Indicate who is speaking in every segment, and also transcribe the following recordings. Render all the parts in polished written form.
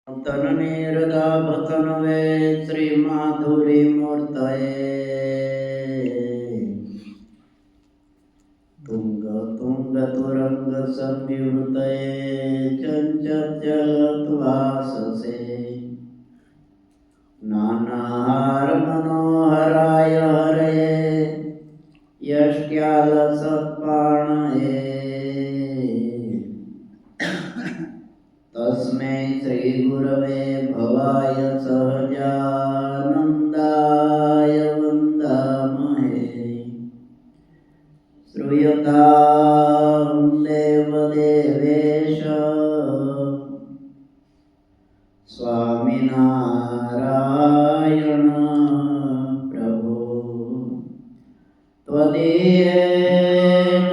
Speaker 1: तन्निर्दाभतनवे श्रीमाधुरीमूर्तये तुङ्गतुरङ्गसंयुतये चञ्चलत्वाससे नानाहारमनोहराय हरये यष्ट्यालसत्पाणये तस्मै श्रीगुरवे भवाय सहजानन्दाय वन्दामहे श्रूयतां देवदेवेश स्वामिनारायण प्रभो त्वदीयेन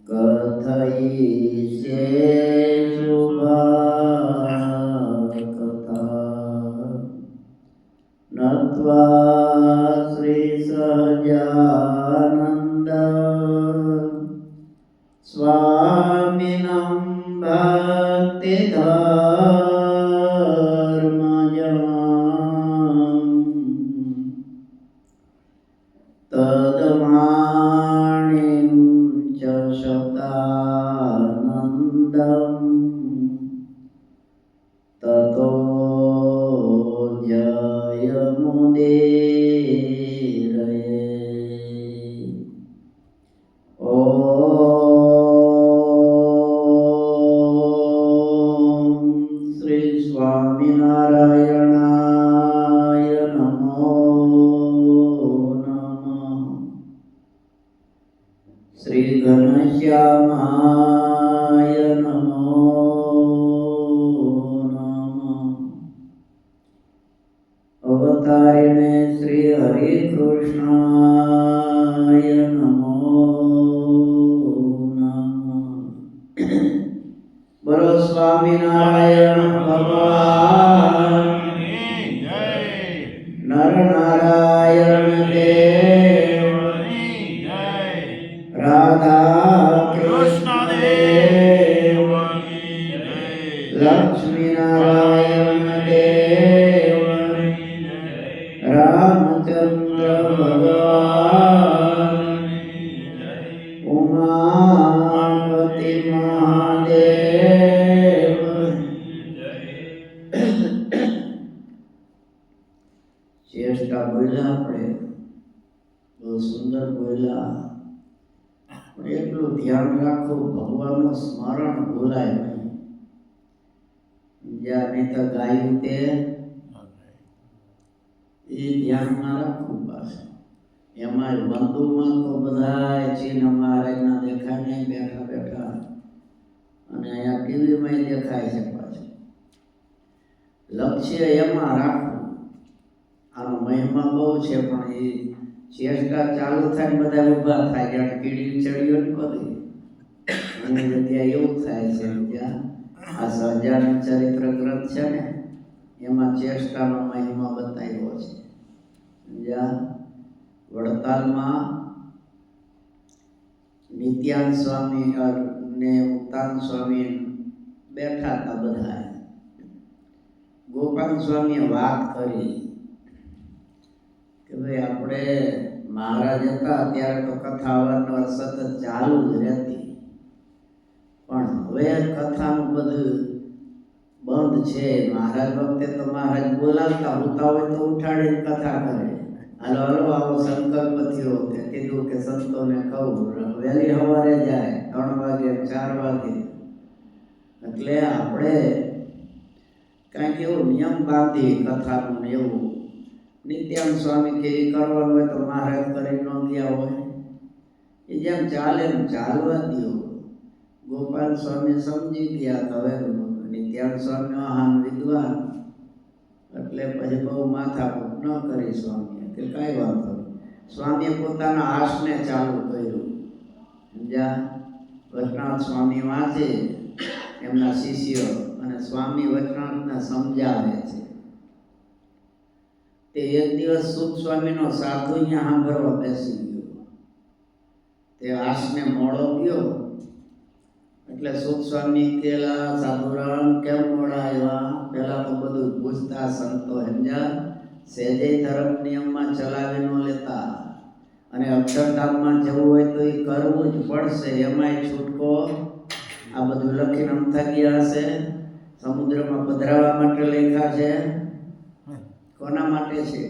Speaker 1: कथयिष्ये शुभकथा नत्वा श्रीसहजानन्द स्वामिनं भक्तिधर्मजं तद्वाणीं च शतानन्दं ततो जयमुदीरये। ॐ श्री स्वामिनारायणाय नमो नमः। श्री घनश्यामाय नमो नमः। अवतारिणे श्री हरिकृष्णाय नमो नमः। बोलो स्वामिनारायण भगवान की जय। नर नारायण देव की जय। राधा कृष्ण देव की जय। लक्ष्मी नारायण देव की जय। रामचंद्र भगवान की जय। उमापति महादेव की जय। चेष्टा बोला આપણે બહુ સુંદર બોલા, પણ એટલું ધ્યાન રાખો ભગવાનનું સ્મરણ ભૂલાય નહીં. જ્યાં નહીં તો ગાયું તે એ ધ્યાનમાં રાખવું પાછું. એમાં બંધુમાં તો બધા ચીન મહારાજના દેખાય નહીં બેઠા બેઠા, અને અહીંયા ટીવીમાં દેખાય છે પાછું. લક્ષ્ય એમાં રાખવું. આનો મહિમા બહુ છે, પણ એ ચેષ્ટા ચાલુ થાય ને બધા ઊભા થાય. જાણે કીડી ચડ્યો ને બધી અને ત્યાં એવું થાય છે. ત્યાં આ સહજાનંદ ચરિત્ર ગ્રંથ છે ને એમાં ચેષ્ટાનો મહિમા બતાવ્યો છે. જ્યાં વડતાલમાં નિત્યાનંદ સ્વામી ને મુક્તાન સ્વામી બેઠા હતા બધા. ગોપાલ સ્વામીએ વાત કરી કે ભાઈ આપણે મહારાજ હતા ત્યારે તો કથા અવારનવાર સતત ચાલુ જ રહેતી, પણ હવે કથાનું બધું બંધ છે. મહારાજ વખતે તો મહારાજ બોલાવતા હોતા હોય તો ઉઠાડીને કથા કરે. હાલો હાલો આવો સંકલ્પ થયો તે કીધું કે સંતોને કહું વહેલી સવારે જાય 3 વાગે 4 વાગે. એટલે આપણે કાંઈક એવો નિયમ બાંધી કથાનું ને એવું. નિત્યાનંદ સ્વામી કે એ કરવાનું હોય તો મહારાજ કરી ન ગયા હોય, એ જેમ ચાલે એમ ચાલવા દો. ગોપાલ સ્વામી સમજી ગયા તો હવે નિત્યાનંદ સ્વામી મહાન વિદ્વાન, એટલે પછી બહુ માથાકૂટ ન કરી સ્વામીએ કે કાંઈ વાંધો નહીં. સ્વામીએ પોતાના આસને ચાલુ કર્યું. જ્યાં વચનાથ સ્વામી વાંચે એમના શિષ્યો અને સ્વામી વચનાથને સમજાવે છે. તે એક દિવસ સુખ સ્વામીનો સાધુ અહીંયા સાંભળવા બેસી ગયો. તે આસને મોડો ગયો એટલે સુખ સ્વામી કેલા સાધુરામ કેમ મોડા આવ્યા? પહેલા તો બધું પૂછતા સંતો સમજ્યા, સહેજે ધર્મ નિયમમાં ચલાવી ન લેતા, અને અક્ષરધામમાં જવું હોય તો એ કરવું જ પડશે, એમાંય છૂટકો. આ બધું લખીને અમથા ગયા હશે, સમુદ્રમાં પધરાવા માટે લખ્યા છે. કોના માટે છે?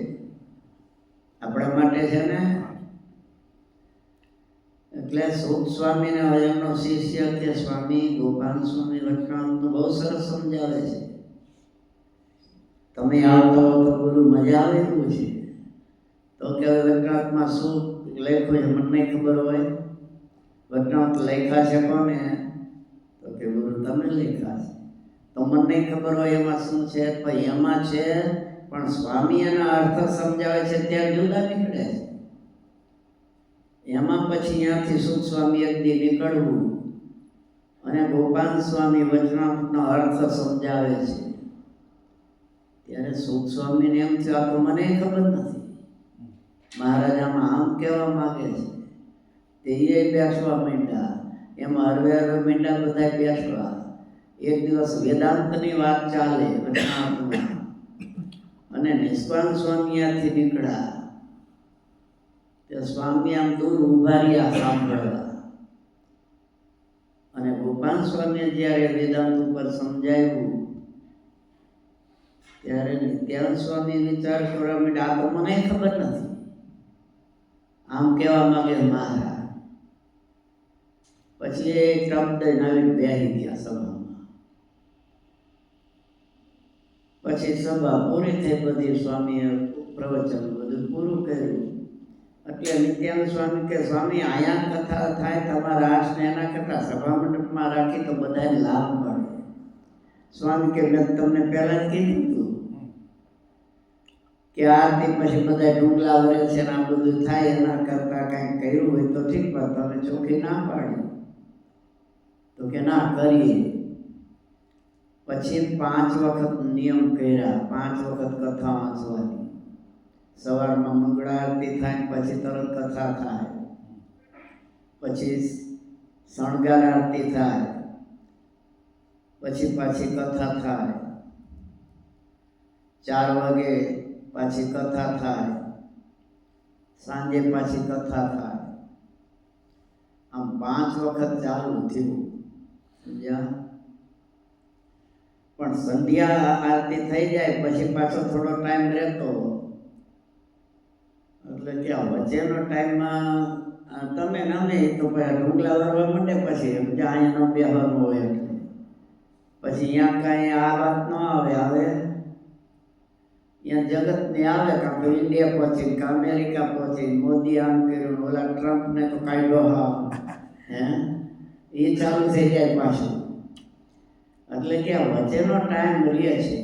Speaker 1: આપણા માટે છે ને. એટલે સુખ સ્વામીને એમનો શિષ્ય કે સ્વામી ગોપાલ સ્વામી વચનામૃત બહુ સરસ સમજાવે છે, તમે આવતા હો તો ગુરુ મજા આવે એવું છે. તો કે વચનામૃતમાં શું લખ્યું છે મને નહીં ખબર હોય. વચનામૃત લખ્યા છે કોને? તો કે ગુરુ તમે લખ્યા છે. તો મને નહીં ખબર હોય એમાં શું છે? પણ એમાં છે, પણ સ્વામી એના અર્થ સમજાવે છે ત્યાં જુદા નીકળે છે. એમાં પછી ત્યાંથી સુખ સ્વામી એક દી નીકળવું અને ગોપાલ સ્વામી વચનામૃતનો અર્થ સમજાવે છે. ત્યારે સુખ સ્વામીને એમ થયું આ તો મને ખબર નથી, મહારાજામાં આમ કહેવા માંગે છે. તે બેસવા માંડ્યા, એમાં હરવે માંડ્યા બધા બેસવા. એક દિવસ વેદાંતની વાત ચાલે વચનામૃતમાં, અને નિષ્કાળ સ્વામી ત્યાંથી નીકળ્યા. તે સ્વામી આમ દૂર ઉભા રહ્યા સાંભળવા, અને ગોપાલ સ્વામીએ જ્યારે વેદાંત ઉપર સમજાવ્યું ત્યારે નિત્યાનંદ સ્વામી વિચાર કરવા માંડ્યા, આ તો મને ખબર નથી, આમ કહેવા માંગે મહારાજ. પછી એક શબ્દ નવીન બેસી ગયા સભામાં. પછી સભા પૂરી થઈ, બધી સ્વામીએ પ્રવચન બધું પૂરું કર્યું. એટલે નિત્યાનંદ સ્વામી કે સ્વામી આયા કથા થાય તમારા આશને એના કરતા સભા મંડપમાં રાખી તો બધાને લાભ મળે. સ્વામી કે મેં તમને પહેલા જ કીધું હતું કે આરતી પછી બધા ડુંગલા વરે છે ને આ બધું થાય, એના કરતા કંઈક કર્યું હોય તો ઠીક, પણ તમે ચોખ્ખી ના પાડી. તો કે ના કરીએ. પછી 5 વખત નિયમ કર્યા, 5 વખત કથા વાંચવાની. સવારમાં મંગળા આરતી થાય, પછી તરત કથા થાય, પછી શણગાર આરતી થાય, પછી પાછી કથા થાય, 4 વાગે પાછી કથા થાય, સાંજે પાછી કથા થાય. આમ 5 વખત ચાલુ થયું, સમજ્યા? પણ સંધ્યા આરતી થઈ જાય પછી પાછો થોડો ટાઈમ રહેતો, એટલે કે વચ્ચેનો ટાઈમમાં તમે નામે તો પછી ઢુંગલા વરવા માંડે, પછી જ્યાં અહીંયા ન બેહવાનું હોય એટલે પછી અહીંયા કાંઈ આ વાત ન આવે. આવે અહીંયા જગતને આવે, કાં તો ઇન્ડિયા પહોંચી, કાં અમેરિકા પહોંચી, મોદી આમ કર્યું, ઓલા ટ્રમ્પને તો કાઢ્યો, હા હે એ ચાલુ થઈ જાય પાછું. એટલે કે વચ્ચેનો ટાઈમ રહે છે.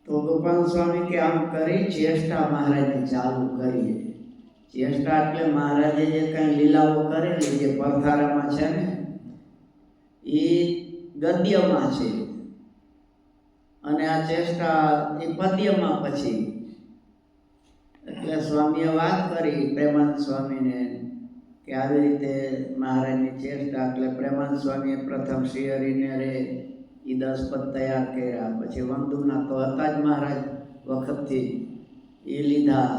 Speaker 1: તો ગોપાલ સ્વામી કે આમ કરી ચેષ્ટા મહારાજે ચાલુ કરીએ. ચેષ્ટા એટલે મહારાજે જે કંઈ લીલાઓ કરેલી, જે પરથારામાં છે ને એ ગદ્યમાં છે, અને આ ચેષ્ટા એ પદ્યમાં પછી. એટલે સ્વામીએ વાત કરી પ્રેમાનંદ સ્વામીને કે આવી રીતે મહારાજની ચેષ્ટા. એટલે પ્રેમાનંદ સ્વામીએ પ્રથમ શ્રી હરિને રે એ 10 પદ તૈયાર કર્યા, પછી વંદુના તો હતા જ મહારાજ વખતથી, એ લીધા.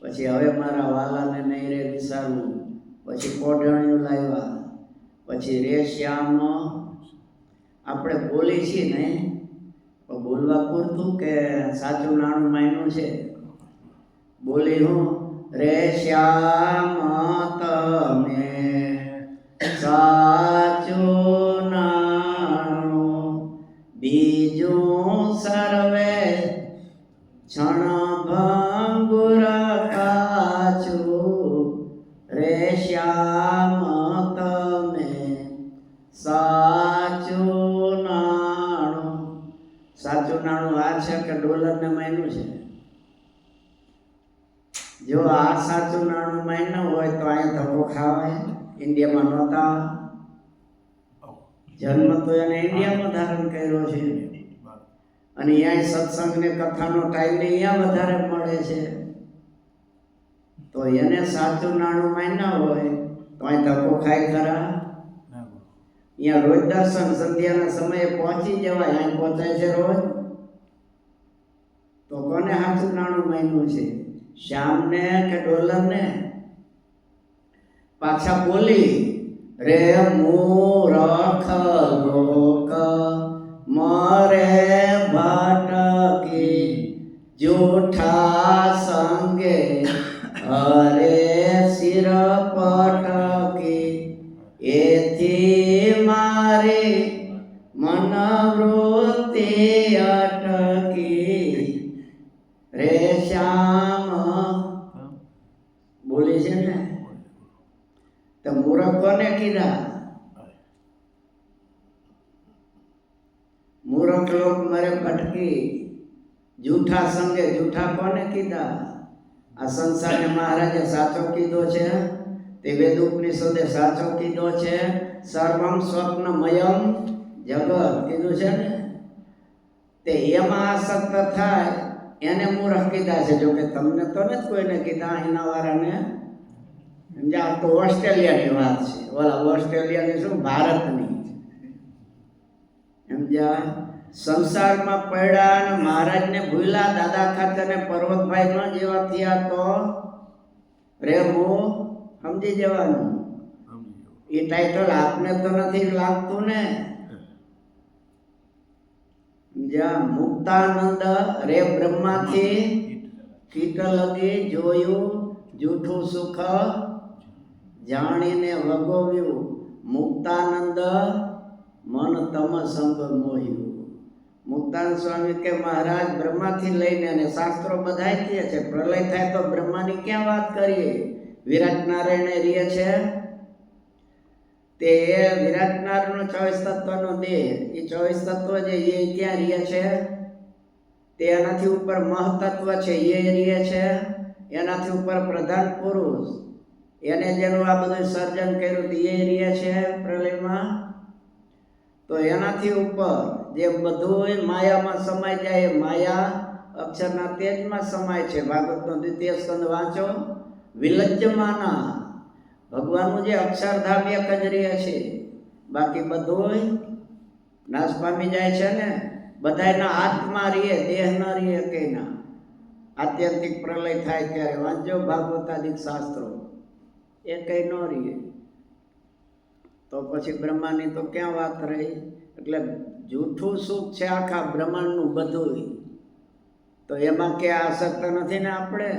Speaker 1: પછી હવે મારા વાલાને નહીં રે વિસારવું, પછી કોઢણિયું લાવ્યા, પછી રે શ્યામ. આપણે બોલી છીએ ને, પણ બોલવા પૂરતું કે સાચું નાણું માયનું છે? બોલી હું રે શ્યામ તમે સાચું નાણું, બીજું સર્વે ક્ષણ ભંગુર કાચું. રે શ્યામ તમે સાચું નાણું. સાચું નાણું આ છે કે ડોલરને માયનું છે? જો આ સાચું નાણું માયનું હોય તો અહીંયા ધક્કો ખાવાય. ઇન્ડિયામાં નહોતા, જન્મ તો એને ઇન્ડિયામાં ધારણ કર્યો છે, અને અહીંયા સત્સંગ ને કથાનો ટાઈમ અહીંયા વધારે મળે છે. તો એને સાચું નાણું માન્યા હોય તો કોઈ ધક્કો ખાય ખરા? અહીંયા રોજ દર્શન સંધ્યાના સમયે પહોંચી જવાય, અહીં પહોંચાય છે રોજ? તો કોને હાથું નાણું માન્યું છે? શ્યામને કે ડોલરને? પાછા બોલી રે મૂરખ લોક મરે ભટકી જૂઠા સંગે હરે શિર પટકી એથી મારી મનવૃત્તિ અટકી રે શ્યામ. બોલે છે ને તો મૂરખ કોને કીધા? મૂરખ લોક મરે ભટકી જૂઠા સંગે, જૂઠા કોને કીધા? આ સંસારને મહારાજે સાચો કીધો છે, તે વેદ ઉપનિષદે સાચો કીધો છે. સર્વમ સ્વપ્નમયમ જગત કીધું છે ને, તે એમાં આસક્ત થાય એને મૂર્ખ કીધા છે. જો કે તમને તો નથી કોઈને કીધા, એના વાળાને સમજ્યા. તો ઓસ્ટ્રેલિયાની વાત છે, ઓલા ઓસ્ટ્રેલિયાની શું, ભારતની સમજ્યા. સંસારમાં પડ્યા અને મહારાજને ભૂલ્યા, દાદા ખાતે પર્વતભાઈ ન જેવા થયા તો રેવું સમજી જવાનું. એ ટાઇટલ આપને તો નથી લાગતું ને. જ્યાં મુક્તાનંદ રે બ્રહ્માથી કીટ લગી જોયું જૂઠું સુખ જાણીને વગોવ્યું. મુક્તાનંદ મન તમ સંગ મોહ્યું. મુક્તાનંદ સ્વામી કે મહારાજ બ્રહ્માથી લઈને, અને શાસ્ત્રો બધાય કહે છે પ્રલય થાય તો બ્રહ્માની ક્યાં વાત કરીએ? વિરાટ નારાયણ રીએ છે તે વિરાટ નારાયણ 24 તત્વનો દેહ, એ 24 તત્વ જે એ ક્યાં રીએ છે? તે એનાથી ઉપર મહતત્વ છે એ રીએ છે, એનાથી ઉપર પ્રધાન પુરુષ એને જેનું આ બધું સર્જન કર્યું તે એ રીએ છે પ્રલયમાં. તો એનાથી ઉપર જે બધું માયામાં સમાઈ જાય, માયા અક્ષરના તેજમાં સમાય છે. ભાગવતનો 2ય સ્કંદ વાંચો. વિલજ્જમાના ભગવાનનું જે અક્ષરધામ એક જ રહે છે, બાકી બધું નાશ પામી જાય છે ને. બધાયના આત્મા રહે, દેહ ન રહે કઈના. આત્યંતિક પ્રલય થાય ત્યારે વાંચજો ભાગવતાદિક શાસ્ત્રો, એ કઈ ન રહે. તો પછી બ્રહ્માની તો ક્યાં વાત રહી? એટલે જૂઠું સુખ છે આખા બ્રહ્માંડનું બધું. તો એમાં ક્યાં આસક્ત નથી ને આપણે,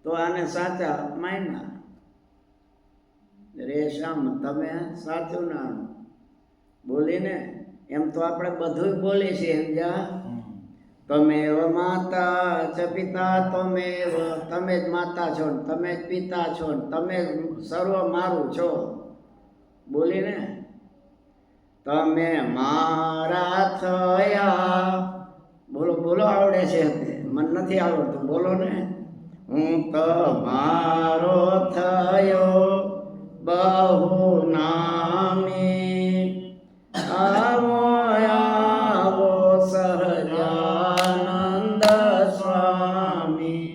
Speaker 1: તો આને સાચા માયના. રે શ્યામ તમે સાચું નાણું બોલીને. એમ તો આપણે બધું બોલીએ છીએ સમજ્યા. તમેવ માતા ચ પિતા તમેવ, તમે જ માતા છો, તમે જ પિતા છો, તમે સર્વ મારું છો બોલીને. તમે મારા થયા, બોલો બોલો, આવડે છે, મને નથી આવડતું, બોલો ને. હું તમારો થયો બહુ નામી, આવો આવો સહજાનંદ સ્વામી.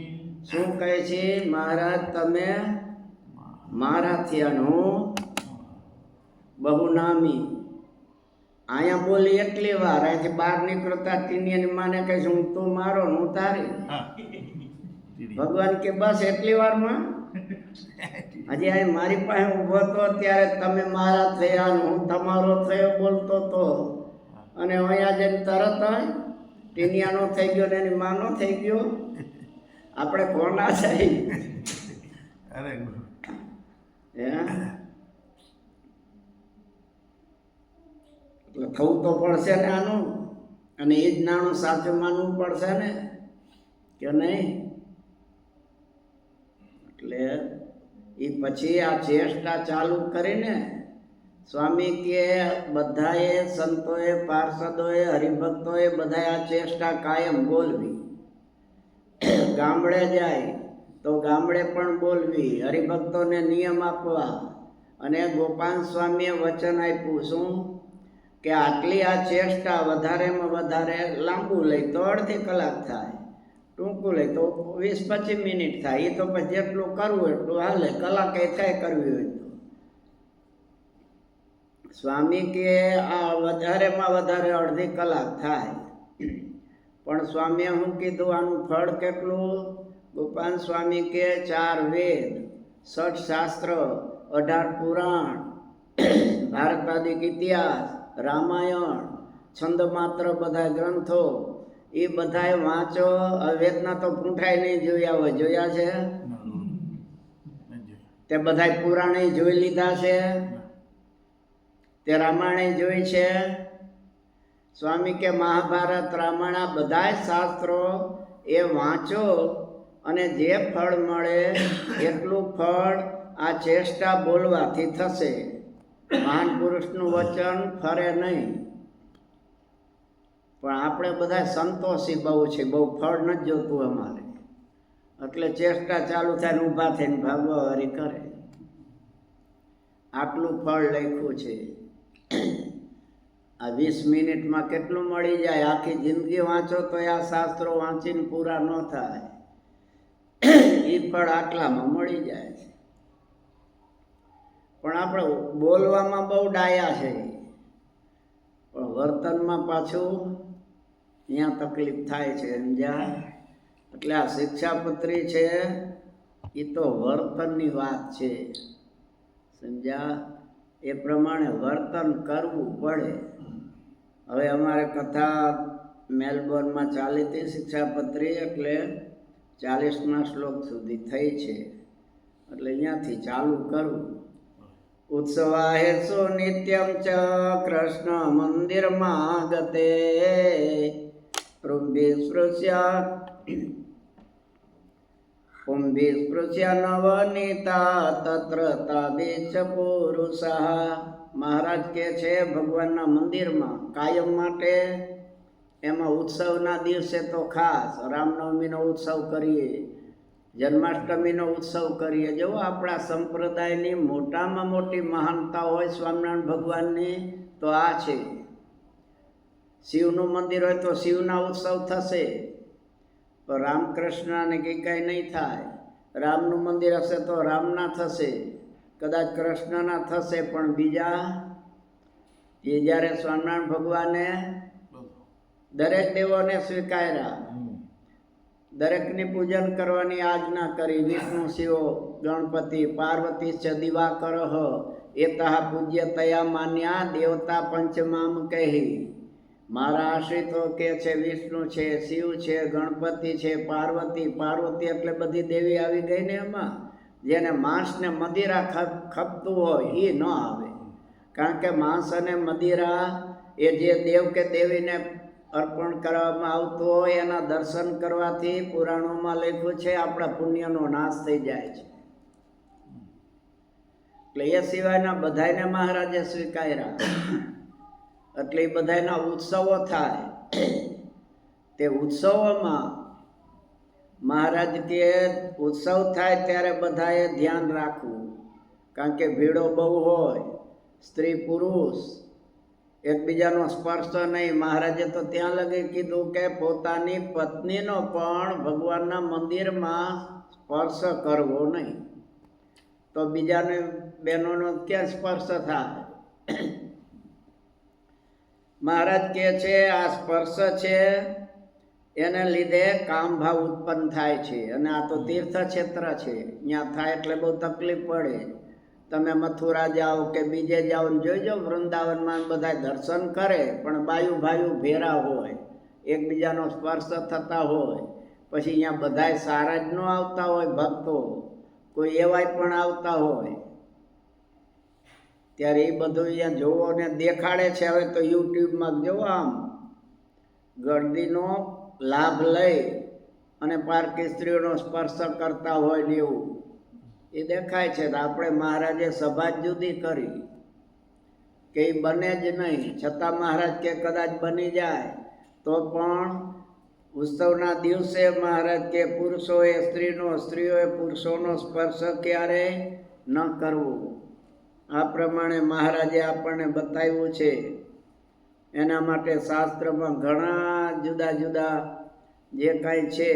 Speaker 1: શું કહે છે મહારાજ? તમે મારા થયાનું બહુ નામી. અહીંયા બોલી એટલી વાર, અહીંથી બહાર નીકળતા ટીનિયાની માને કહીશ હું તું મારો હું તારી. ભગવાન કે બસ એટલી વારમાં? હજી અહીં મારી પાસે ઊભો તો ત્યારે તમે મારા થયા, હું તમારો થયો બોલતો તો, અને અહીંયા જઈને તરત ટીનિયાનો થઈ ગયો ને એની માનો થઈ ગયો. આપણે કોના છે? એટલે થવું તો પડશે ને આનું, અને એ જ નાણું સાચું માનવું પડશે ને કે નહીં? એટલે એ પછી આ ચેષ્ટા ચાલુ કરીને સ્વામી કે બધાએ સંતોએ, પાર્ષદોએ, હરિભક્તોએ બધાએ આ ચેષ્ટા કાયમ બોલવી. ગામડે જાય તો ગામડે પણ બોલવી, હરિભક્તોને નિયમ આપવા. અને ગોપાલ સ્વામીએ વચન આપ્યું શું કે આટલી આ ચેષ્ટા વધારેમાં વધારે લાંબુ લઈ તો અડધી કલાક થાય, ટૂંકું લઈ તો 20-25 મિનિટ થાય. એ તો પછી જેટલું કરવું એટલું હાલે, કલાકે થાય કરવી હોય તો. સ્વામી કે આ વધારેમાં વધારે અડધી કલાક થાય, પણ સ્વામીએ શું કીધું આનું ફળ કેટલું? ગોપાલ સ્વામી કે 4 વેદ, 6 શાસ્ત્ર, 18 પુરાણ, ભારતાદિક ઇતિહાસ, રામાયણ, છંદ માત્ર બધા ગ્રંથો, એ બધાય વાંચો. વેદના તો પૂંઠાય નહીં જોયા હોય, જોયા છે? તે બધાય પુરાણે જોઈ લીધા છે, તે રામાયણ જોઈ છે. સ્વામી કે મહાભારત, રામાયણ, બધાય શાસ્ત્રો એ વાંચો અને જે ફળ મળે એટલું ફળ આ ચેષ્ટા બોલવાથી થશે. મહાન પુરુષનું વચન ફરે નહીં. પણ આપણે બધા સંતોષી બહુ છે, બહુ ફળ નથી જોતું અમારે, એટલે ચેષ્ટા ચાલુ થાય ને ઊભા થઈને ભાગવાવારી કરે. આટલું ફળ લખ્યું છે. આ 20 મિનિટમાં કેટલું મળી જાય? આખી જિંદગી વાંચો તો આ શાસ્ત્રો વાંચીને પૂરા ન થાય. એ ફળ આટલામાં મળી જાય છે. પણ આપણે બોલવામાં બહુ ડાયા છે, પણ વર્તનમાં પાછું અહીંયા તકલીફ થાય છે, સમજ્યા? એટલે આ શિક્ષાપત્રી છે એ તો વર્તનની વાત છે, સમજ્યા? એ પ્રમાણે વર્તન કરવું પડે. હવે અમારે કથા મેલબોર્નમાં ચાલી હતી શિક્ષાપત્રી, એટલે 40મા શ્લોક સુધી થઈ છે, એટલે અહીંયાથી ચાલુ કરવું. ઉત્સવાહેસુ નિત્યમ ચ કૃષ્ણ મંદિરમાં ગતે પુંભિસ્પૃશ્ય નવનીતા તત્ર તાબેચ પુરુષા. મહારાજ કે છે ભગવાનના મંદિરમાં કાયમ માટે, એમાં ઉત્સવના દિવસે તો ખાસ રામનવમીનો ઉત્સવ કરીએ, જન્માષ્ટમીનો ઉત્સવ કરીએ. જો આપણા સંપ્રદાયની મોટામાં મોટી મહાનતા હોય સ્વામિનારાયણ ભગવાનની તો આ છે. શિવનું મંદિર હોય તો શિવના ઉત્સવ થશે, તો રામકૃષ્ણને કંઈ કાંઈ નહીં થાય. રામનું મંદિર હશે તો રામના થશે, કદાચ કૃષ્ણના થશે, પણ બીજા એ જ્યારે સ્વામિનારાયણ ભગવાને દરેક દેવોને સ્વીકાર્યા, દરેકની પૂજન કરવાની આજ્ઞા કરી. વિષ્ણુ, શિવ, ગણપતિ, પાર્વતી ચ દિવાકર એતઃ પૂજ્ય તયા માન્યા દેવતા પંચમામ કહી. મારા આશ્રિતો કે છે વિષ્ણુ છે, શિવ છે, ગણપતિ છે, પાર્વતી. પાર્વતી એટલે બધી દેવી આવી ગઈ ને એમાં. જેને માંસ ને મદિરા ખપતું હોય એ ન આવે, કારણ કે માંસ અને મદિરા એ જે દેવ કે દેવીને અર્પણ કરવામાં આવતું હોય એના દર્શન કરવાથી પુરાણોમાં લખ્યું છે આપણા પુણ્યનો નાશ થઈ જાય છે. એટલે એ સિવાયના બધાને મહારાજે સ્વીકાર્યા, એટલે એ બધાના ઉત્સવો થાય. તે ઉત્સવોમાં મહારાજ કે ઉત્સવ થાય ત્યારે બધાએ ધ્યાન રાખવું, કારણ કે ભીડો બહુ હોય, સ્ત્રી પુરુષ એકબીજાનો સ્પર્શ નહીં. મહારાજે તો ત્યાં લગી કીધું કે પોતાની પત્નીનો પણ ભગવાનના મંદિરમાં સ્પર્શ કરવો નહીં, તો બીજાને બહેનોનો ક્યાં સ્પર્શ થાય? મહારાજ કહે છે આ સ્પર્શ છે એને લીધે કામભાવ ઉત્પન્ન થાય છે, અને આ તો તીર્થ ક્ષેત્ર છે, ત્યાં થાય એટલે બહુ તકલીફ પડે. તમે મથુરા જાઓ કે બીજે જાઓ ને જોઈજો વૃંદાવનમાં બધા દર્શન કરે, પણ બાયું ભાયું ભેરા હોય, એકબીજાનો સ્પર્શ થતા હોય. પછી અહીંયા બધાય સારા જ ન આવતા હોય ભક્તો, કોઈ એવાય પણ આવતા હોય, ત્યારે એ બધું અહીંયા જોવો ને દેખાડે છે. હવે તો યુટ્યુબમાં જોવો આમ ગરદીનો લાભ લઈ અને પારકી સ્ત્રીઓનો સ્પર્શ કરતા હોય ને એવું એ દેખાય છે. તો આપણે મહારાજે સભા જ જુદી કરી કે એ બને જ નહીં, છતાં મહારાજ કે કદાચ બની જાય તો પણ ઉત્સવના દિવસે મહારાજ કે પુરુષોએ સ્ત્રીનો, સ્ત્રીઓએ પુરુષોનો સ્પર્શ ક્યારે ન કરવો. આ પ્રમાણે મહારાજે આપણને બતાવ્યું છે. એના માટે શાસ્ત્રમાં ઘણા જુદા જુદા જે કાંઈ છે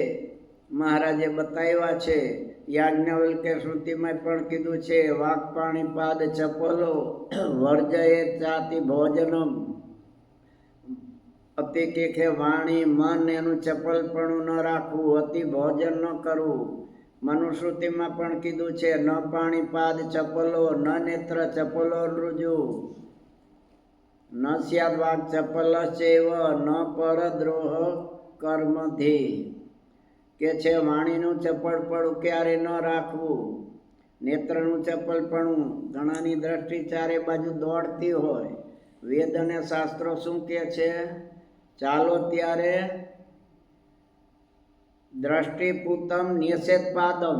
Speaker 1: મહારાજે બતાવ્યા છે. યાજ્ઞવલ્કે શ્રુતિમાં પણ કીધું છે, વાક પાણી પાદ ચપલો વર્જયે ચાતિ ભોજનમ. અતિ તીખે વાણી મન એનું ચપલપણું ન રાખવું, અતિ ભોજન ન કરવું. મનુશ્રુતિમાં પણ કીધું છે, ન પાણી પાદ ચપલો ન નેત્ર ચપલો રુજુ ન સ્યાદ વાક ચપલશ્ચૈવ ન પરદ્રોહ કર્મધિ. કે છે વાણીનું ચપળપણું ક્યારે ન રાખવું, નેત્રનું ચપલપણું. ઘણાની દ્રષ્ટિ ચારે બાજુ દોડતી હોય. વેદ અને શાસ્ત્રો શું કહે છે? ચાલો ત્યારે દ્રષ્ટિપૂતમ નિષેધપાદમ,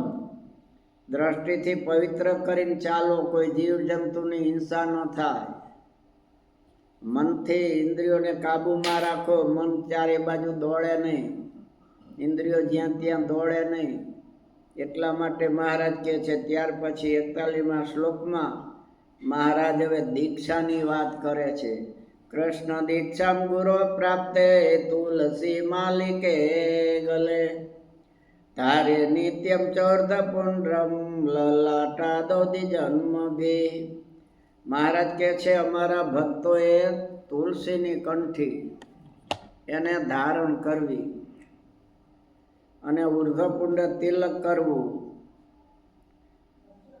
Speaker 1: દ્રષ્ટિથી પવિત્ર કરીને ચાલો, કોઈ જીવજંતુની હિંસા ન થાય. મનથી ઇન્દ્રિયોને કાબૂમાં રાખો, મન ચારે બાજુ દોડે નહીં, ઇન્દ્રિયો જ્યાં ત્યાં દોડે નહીં. એટલા માટે મહારાજ કહે છે. ત્યાર પછી 41મા શ્લોકમાં મહારાજ હવે દીક્ષાની વાત કરે છે. કૃષ્ણ દીક્ષામ ગુરો પ્રાપ્તે તુલસી માલિકે ગલે, તારે નિત્યમ ચોર્ધ પુંડ્રમ લલાટાદોદિ જન્મ ભી. મહારાજ કહે છે, અમારા ભક્તોએ તુલસીની કંઠી એને ધારણ કરવી અને ઉર્ધ્વપુંડ તિલક કરવું.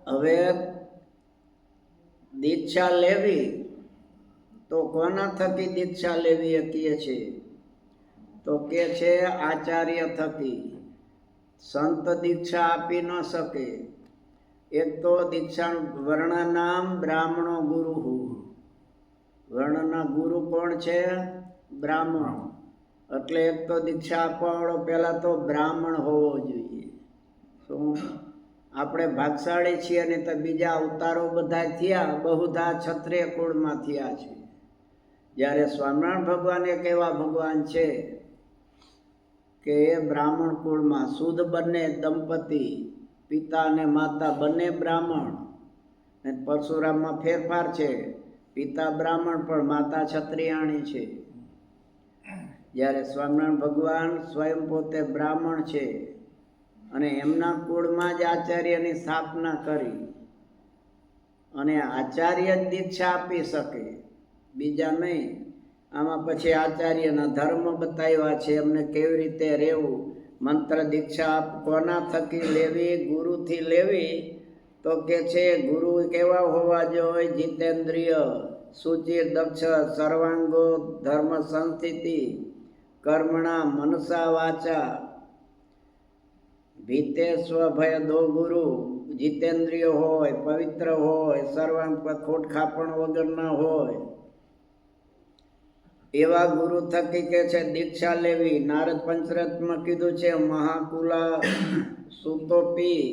Speaker 1: હવે દીક્ષા લેવી તો કોના થકી દીક્ષા લેવી કહીએ છે? તો કે છે આચાર્ય થકી. સંત દીક્ષા આપી ન શકે. એક તો દીક્ષા વર્ણનામ બ્રાહ્મણો ગુરુ. વર્ણના ગુરુ કોણ છે? બ્રાહ્મણ. એટલે એક તો દીક્ષા આપવાવાળો પહેલાં તો બ્રાહ્મણ હોવો જોઈએ. શું આપણે ભાગશાળી છીએ ને તો બીજા અવતારો બધા થયા, બહુધા ક્ષત્રિય કુળમાં થયા છે. જ્યારે સ્વામિનારાયણ ભગવાન એક એવા ભગવાન છે કે એ બ્રાહ્મણ કુળમાં શુદ્ધ બંને દંપતી, પિતા અને માતા બંને બ્રાહ્મણ. ને પરશુરામમાં ફેરફાર છે, પિતા બ્રાહ્મણ પણ માતા ક્ષત્રિયાણી છે. જ્યારે સ્વામિનારાયણ ભગવાન સ્વયં પોતે બ્રાહ્મણ છે અને એમના કુળમાં જ આચાર્યની સ્થાપના કરી. અને આચાર્ય જ દીક્ષા આપી શકે, બીજા નહીં. આમાં પછી આચાર્યના ધર્મ બતાવ્યા છે, એમને કેવી રીતે રહેવું. મંત્ર દીક્ષા કોના થકી લેવી? ગુરુથી લેવી. તો કે છે ગુરુ કેવા હોવા જોઈએ? જીતેન્દ્રિય, સુચિર, દક્ષ, સર્વાંગો, ધર્મ સંસ્થિતિ, કર્મણા મનસા વાચા, ભીતે સ્વભય દો ગુરુ. જીતેન્દ્રિય હોય, પવિત્ર હોય, સર્વાંગ ખોટ ખાપણ વગરના હોય, એવા ગુરુ થકી કે છે દીક્ષા લેવી. નારદ પંચરથમાં કીધું છે, મહાકુલા સુતોપી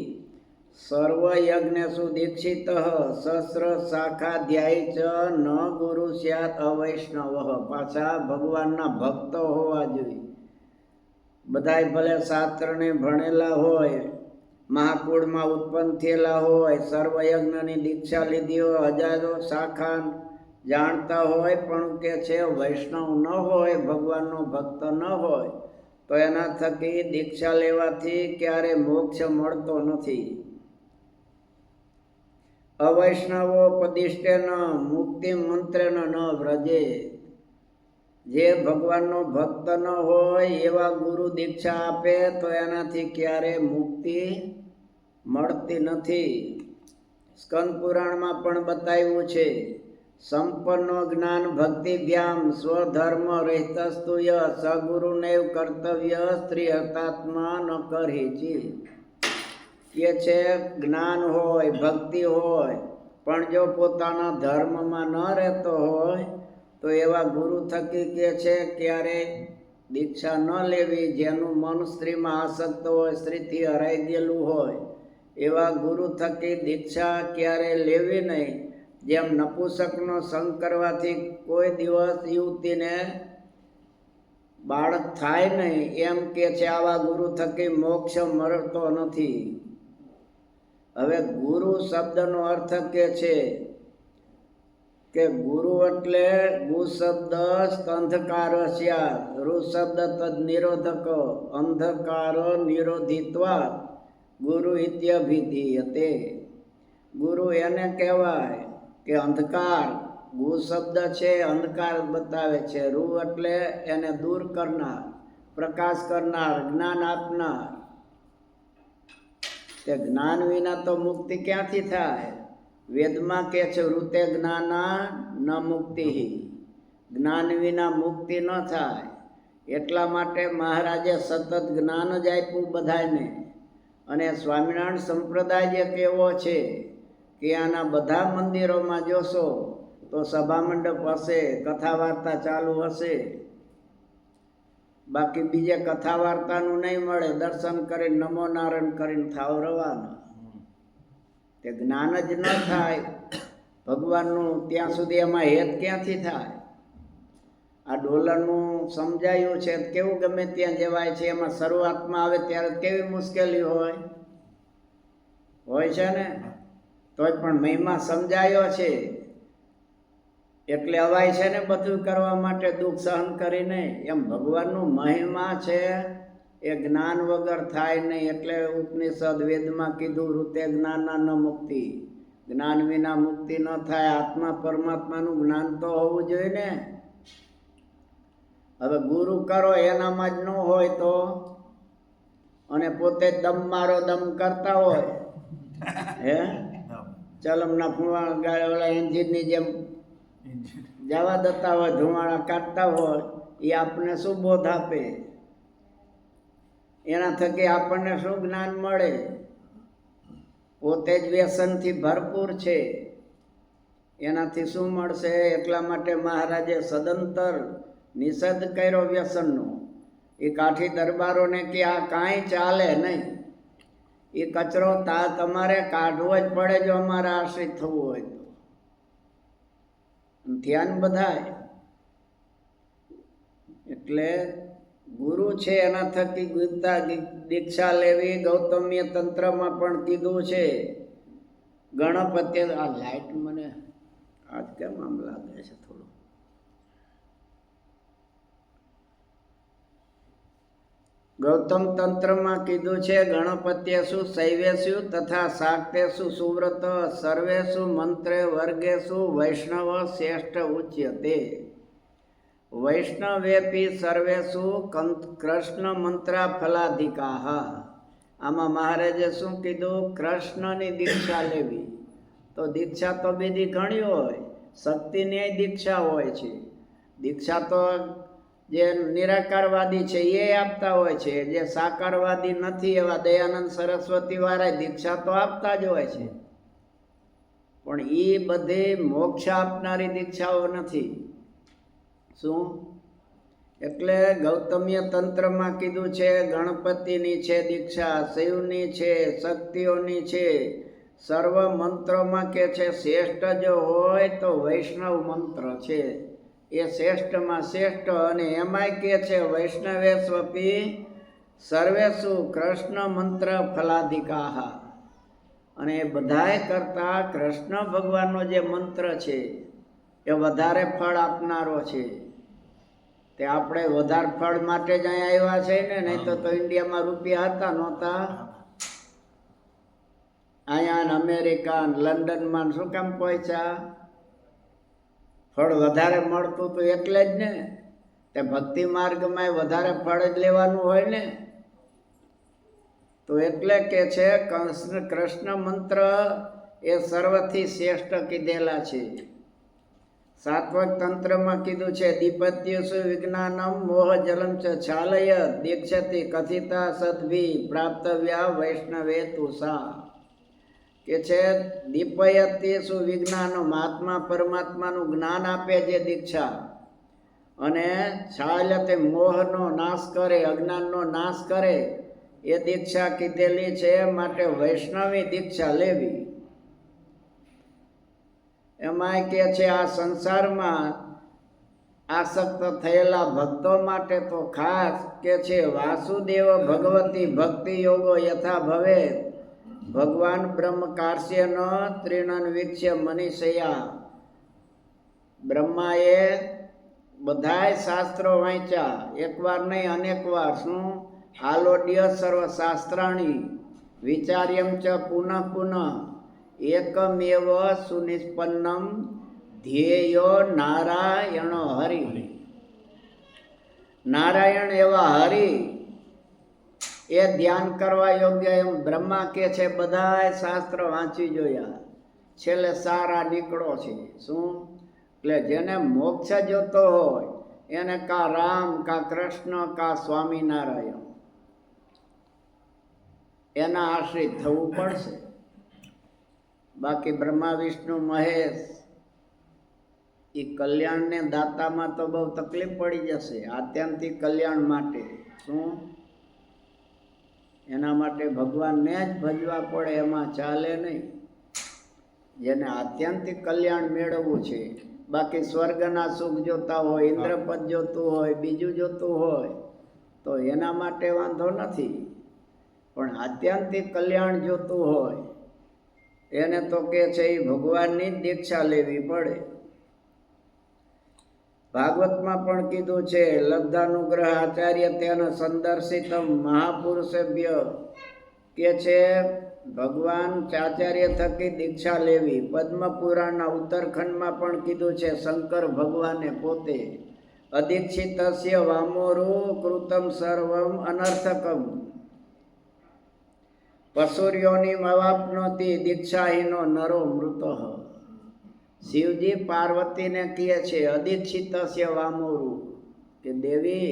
Speaker 1: સર્વ યજ્ઞેષુ દીક્ષિત સહસ્ર શાખા ધ્યાય ચ ન ગુરુ સ્યાત અવૈષ્ણવ. પાછા ભગવાનના ભક્ત હોવા જોઈએ. બધાય ભલે શાસ્ત્રને ભણેલા હોય, મહાકુળમાં ઉત્પન્ન થયેલા હોય, સર્વયજ્ઞની દીક્ષા લીધી હોય, હજારો શાખા જાણતા હોય, પણ કે છે વૈષ્ણવ ન હોય, ભગવાનનો ભક્ત ન હોય, તો એના થકી દીક્ષા લેવાથી ક્યારે મોક્ષ મળતો નથી. અવૈષ્ણવો પદિષ્ટેન મુક્તિ મંત્રેન ન વ્રજે. જે ભગવાનનો ભક્ત ન હોય એવા ગુરુ દીક્ષા આપે તો એનાથી ક્યારે મુક્તિ મળતી નથી. સ્કંદ પુરાણમાં પણ બતાવ્યું છે, સંપન્નો જ્ઞાન ભક્તિભ્યામ સ્વધર્મ રહેતસ્તુય સગુરુનેવ કર્તવ્ય સ્ત્રી હતાત્મા ન કરહિચી. કે છે જ્ઞાન હોય, ભક્તિ હોય, પણ જો પોતાના ધર્મમાં ન રહેતો હોય તો એવા ગુરુ થકી કે છે ક્યારે દીક્ષા ન લેવી. જેનું મન સ્ત્રીમાં આસક્ત હોય, સ્ત્રીથી હરાઈ ગયેલું હોય, એવા ગુરુ થકી દીક્ષા ક્યારે લેવી નહીં. જેમ નપુંસકનો સંગ કરવાથી કોઈ દિવસ યુવતીને બાળક થાય નહીં, એમ કે છે આવા ગુરુ થકી મોક્ષ મળતો નથી. હવે ગુરુ શબ્દનો અર્થ કે છે કે ગુરુ એટલે ગુ શબ્દ અંધકાર સ્યાત, ઋ શબ્દ તદ નિરોધક, અંધકાર નિરોધિત્વા, ગુરુ ઇત્યભિધીયતે. ગુરુ એને કહેવાય કે અંધકાર, ગુ શબ્દ છે અંધકાર બતાવે છે, રૂ એટલે એને દૂર કરનાર, પ્રકાશ કરનાર, જ્ઞાન આપનાર. તે જ્ઞાન વિના તો મુક્તિ ક્યાંથી થાય? વેદમાં કહે છે ઋતે જ્ઞાના ન મુક્તિ, જ્ઞાન વિના મુક્તિ ન થાય. એટલા માટે મહારાજે સતત જ્ઞાન જ આપ્યું બધાને. અને સ્વામિનારાયણ સંપ્રદાય જે કેવો છે કે આના બધા મંદિરોમાં જોશો તો સભા મંડપ હશે, કથા વાર્તા ચાલુ હશે. બાકી બીજે કથા વાર્તાનું નહીં મળે. દર્શન કરીને નમો નારાયણ કરીને થાવ રવાના. તે જ્ઞાન જ ન થાય ભગવાનનું, ત્યાં સુધી એમાં હેત ક્યાંથી થાય? આ ડોલરનું સમજાયું છે કેવું ગમે ત્યાં જવાય છે, એમાં શરૂઆતમાં આવે ત્યારે કેવી મુશ્કેલી હોય છે ને, તોય પણ મહિમા સમજાયો છે એટલે અવાય છે ને બધું કરવા માટે, દુઃખ સહન કરીને. એમ ભગવાનનું મહિમા છે એ જ્ઞાન વગર થાય નહીં. એટલે ઉપનિષદ વેદમાં કીધું ઋતે જ્ઞાના ન મુક્તિ, જ્ઞાન વિના મુક્તિ ન થાય. આત્મા પરમાત્માનું જ્ઞાન તો હોવું જોઈએ ને. હવે ગુરુ કરો એનામાં જ ન હોય તો, અને પોતે દમ મારો દમ કરતા હોય, હે ચલમના ફૂવા ગાળેવાળા એન્જિનની જેમ જવા દેતા હોય, ધુમાડા કાઢતા હોય, એ આપણને શું બોધ આપે? એના થકી આપણને શું જ્ઞાન મળે? પોતે જ વ્યસનથી ભરપૂર છે, એનાથી શું મળશે? એટલા માટે મહારાજે સદંતર નિષેધ કર્યો વ્યસનનો. એ કાઠી દરબારોને કે આ કાંઈ ચાલે નહીં, એ કચરો તમારે કાઢવો જ પડે જો અમારે આશ્રિત થવું હોય તો. ધ્યાન બધાય. એટલે ગુરુ છે એના થકી ગીતા દીક્ષા લેવી. ગૌતમ્ય તંત્રમાં પણ કીધું છે. ગણપતિ આ લાઈટ મને આજ કેમ આમ લાગે છે થોડું. ગૌતમ તંત્રમાં કીધું છે ગણપત્યેષુ શૈવેષુ તથા શાક્તેષુ સુવ્રત સર્વેષુ મંત્રે વર્ગેષુ વૈષ્ણવ શ્રેષ્ઠ ઉચ્યતે. વૈષ્ણવેપી સર્વેષુ કૃષ્ણ મંત્રા ફલાધિકાહ. આમાં મહારાજે શું કીધું? કૃષ્ણની દીક્ષા લેવી. તો દીક્ષા તો બીજી ઘણી હોય, શક્તિની દીક્ષા હોય છે. દીક્ષા તો જે નિરાકારવાદી છે એ આપતા હોય છે, જે સાકારવાદી નથી એવા દયાનંદ સરસ્વતી વાળા દીક્ષા તો આપતા જ હોય છે. પણ એ બધી મોક્ષ આપનારી દીક્ષાઓ નથી. શું? એટલે ગૌતમ્ય તંત્રમાં કીધું છે ગણપતિની છે દીક્ષા, શિવની છે, શક્તિઓની છે. સર્વ મંત્રોમાં કે છે શ્રેષ્ઠ જો હોય તો વૈષ્ણવ મંત્ર છે, એ શ્રેષ્ઠમાં શ્રેષ્ઠ. અને એમાંય કે છે વૈષ્ણવેસ્વપી સર્વેષુ કૃષ્ણ મંત્ર ફલાધિકાહ. અને એ બધાય કરતાં કૃષ્ણ ભગવાનનો જે મંત્ર છે એ વધારે ફળ આપનારો છે. તે આપણે વધારે ફળ માટે જ અહીંયા આવ્યા છે ને, નહીં તો ઇન્ડિયામાં રૂપિયા હતા નહોતા. અહીંયા અમેરિકા લંડનમાં શું કામ પહોંચ્યા? ફળ વધારે મળતું હતું એટલે જ ને. તે ભક્તિ માર્ગમાં વધારે ફળ જ લેવાનું હોય ને. તો એટલે કે છે કૃષ્ણ મંત્ર એ સર્વથી શ્રેષ્ઠ કીધેલા છે. સાત્વક તંત્રમાં કીધું છે દીપત્યેષુ વિજ્ઞાનમ મોહ જલમ ચ છાલય દીક્ષતિ કથિતા સદ્ભી પ્રાપ્તવ્યા વૈષ્ણવે તુષા. કે છે દીપયત્યેષુ વિજ્ઞાનમ, આત્મા પરમાત્માનું જ્ઞાન આપે જે દીક્ષા, અને છાલતે મોહનો નાશ કરે, અજ્ઞાનનો નાશ કરે, એ દીક્ષા કીધેલી છે. માટે વૈષ્ણવી દીક્ષા લેવી. એમાંય કે છે આ સંસારમાં આસક્ત થયેલા ભક્તો માટે તો ખાસ કે છે વાસુદેવ ભગવતી ભક્તિ યોગો યથા ભવે ભગવાન બ્રહ્મ કાર્શ્યન ત્રિણન વીક્ષ્ય મનીષયા. બ્રહ્માએ બધાય શાસ્ત્રો વાંચ્યા, એકવાર નહીં અનેક વાર. શું? આલોડ્ય સર્વ શાસ્ત્રાણી. વિચાર્યમ ચ પુનઃ પુનઃ એકમેવ સુનિષ્પન્નમ ધ્યેયો નારાયણ હરિ. નારાયણ એવા હરિ એ ધ્યાન કરવા યોગ્ય એમ બ્રહ્મા કે છે. બધાય શાસ્ત્ર વાંચી જોયા, છેલ્લે સારા નીકળો છે. શું? એટલે જેને મોક્ષ જોતો હોય એને કા રામ, કા કૃષ્ણ, કા સ્વામિનારાયણ એના આશ્રિત થવું પડશે. બાકી બ્રહ્મા વિષ્ણુ મહેશ એ કલ્યાણને દાતામાં તો બહુ તકલીફ પડી જશે. આત્યંતિક કલ્યાણ માટે શું? એના માટે ભગવાનને જ ભજવા પડે, એમાં ચાલે નહીં. જેને આત્યંતિક કલ્યાણ મેળવવું છે. બાકી સ્વર્ગના સુખ જોતા હોય, ઇન્દ્રપદ જોતું હોય, બીજું જોતું હોય તો એના માટે વાંધો નથી. પણ આત્યંતિક કલ્યાણ જોતું હોય એને તો કે છે એ ભગવાનની જ દીક્ષા લેવી પડે. ભાગવતમાં પણ કીધું છે, લબ્ધાનુગ્રહ આચાર્ય તેન સંદર્શિતમ મહાપુરુષેભ્ય કે છે ભગવાન આચાર્ય થકી દીક્ષા લેવી. પદ્મ પુરાણના ઉત્તરખંડમાં પણ કીધું છે શંકર ભગવાને પોતે, અદીક્ષિતસ્ય વામોરુ કૃતમ સર્વમ અનર્થકમ પશુર્યોનિમ અવાપ્નોતિ દીક્ષાહીનો નરો મૃતઃ. શિવજી પાર્વતીને કહે છે અદીક્ષિતસ્ય વામોરુ, કે દેવી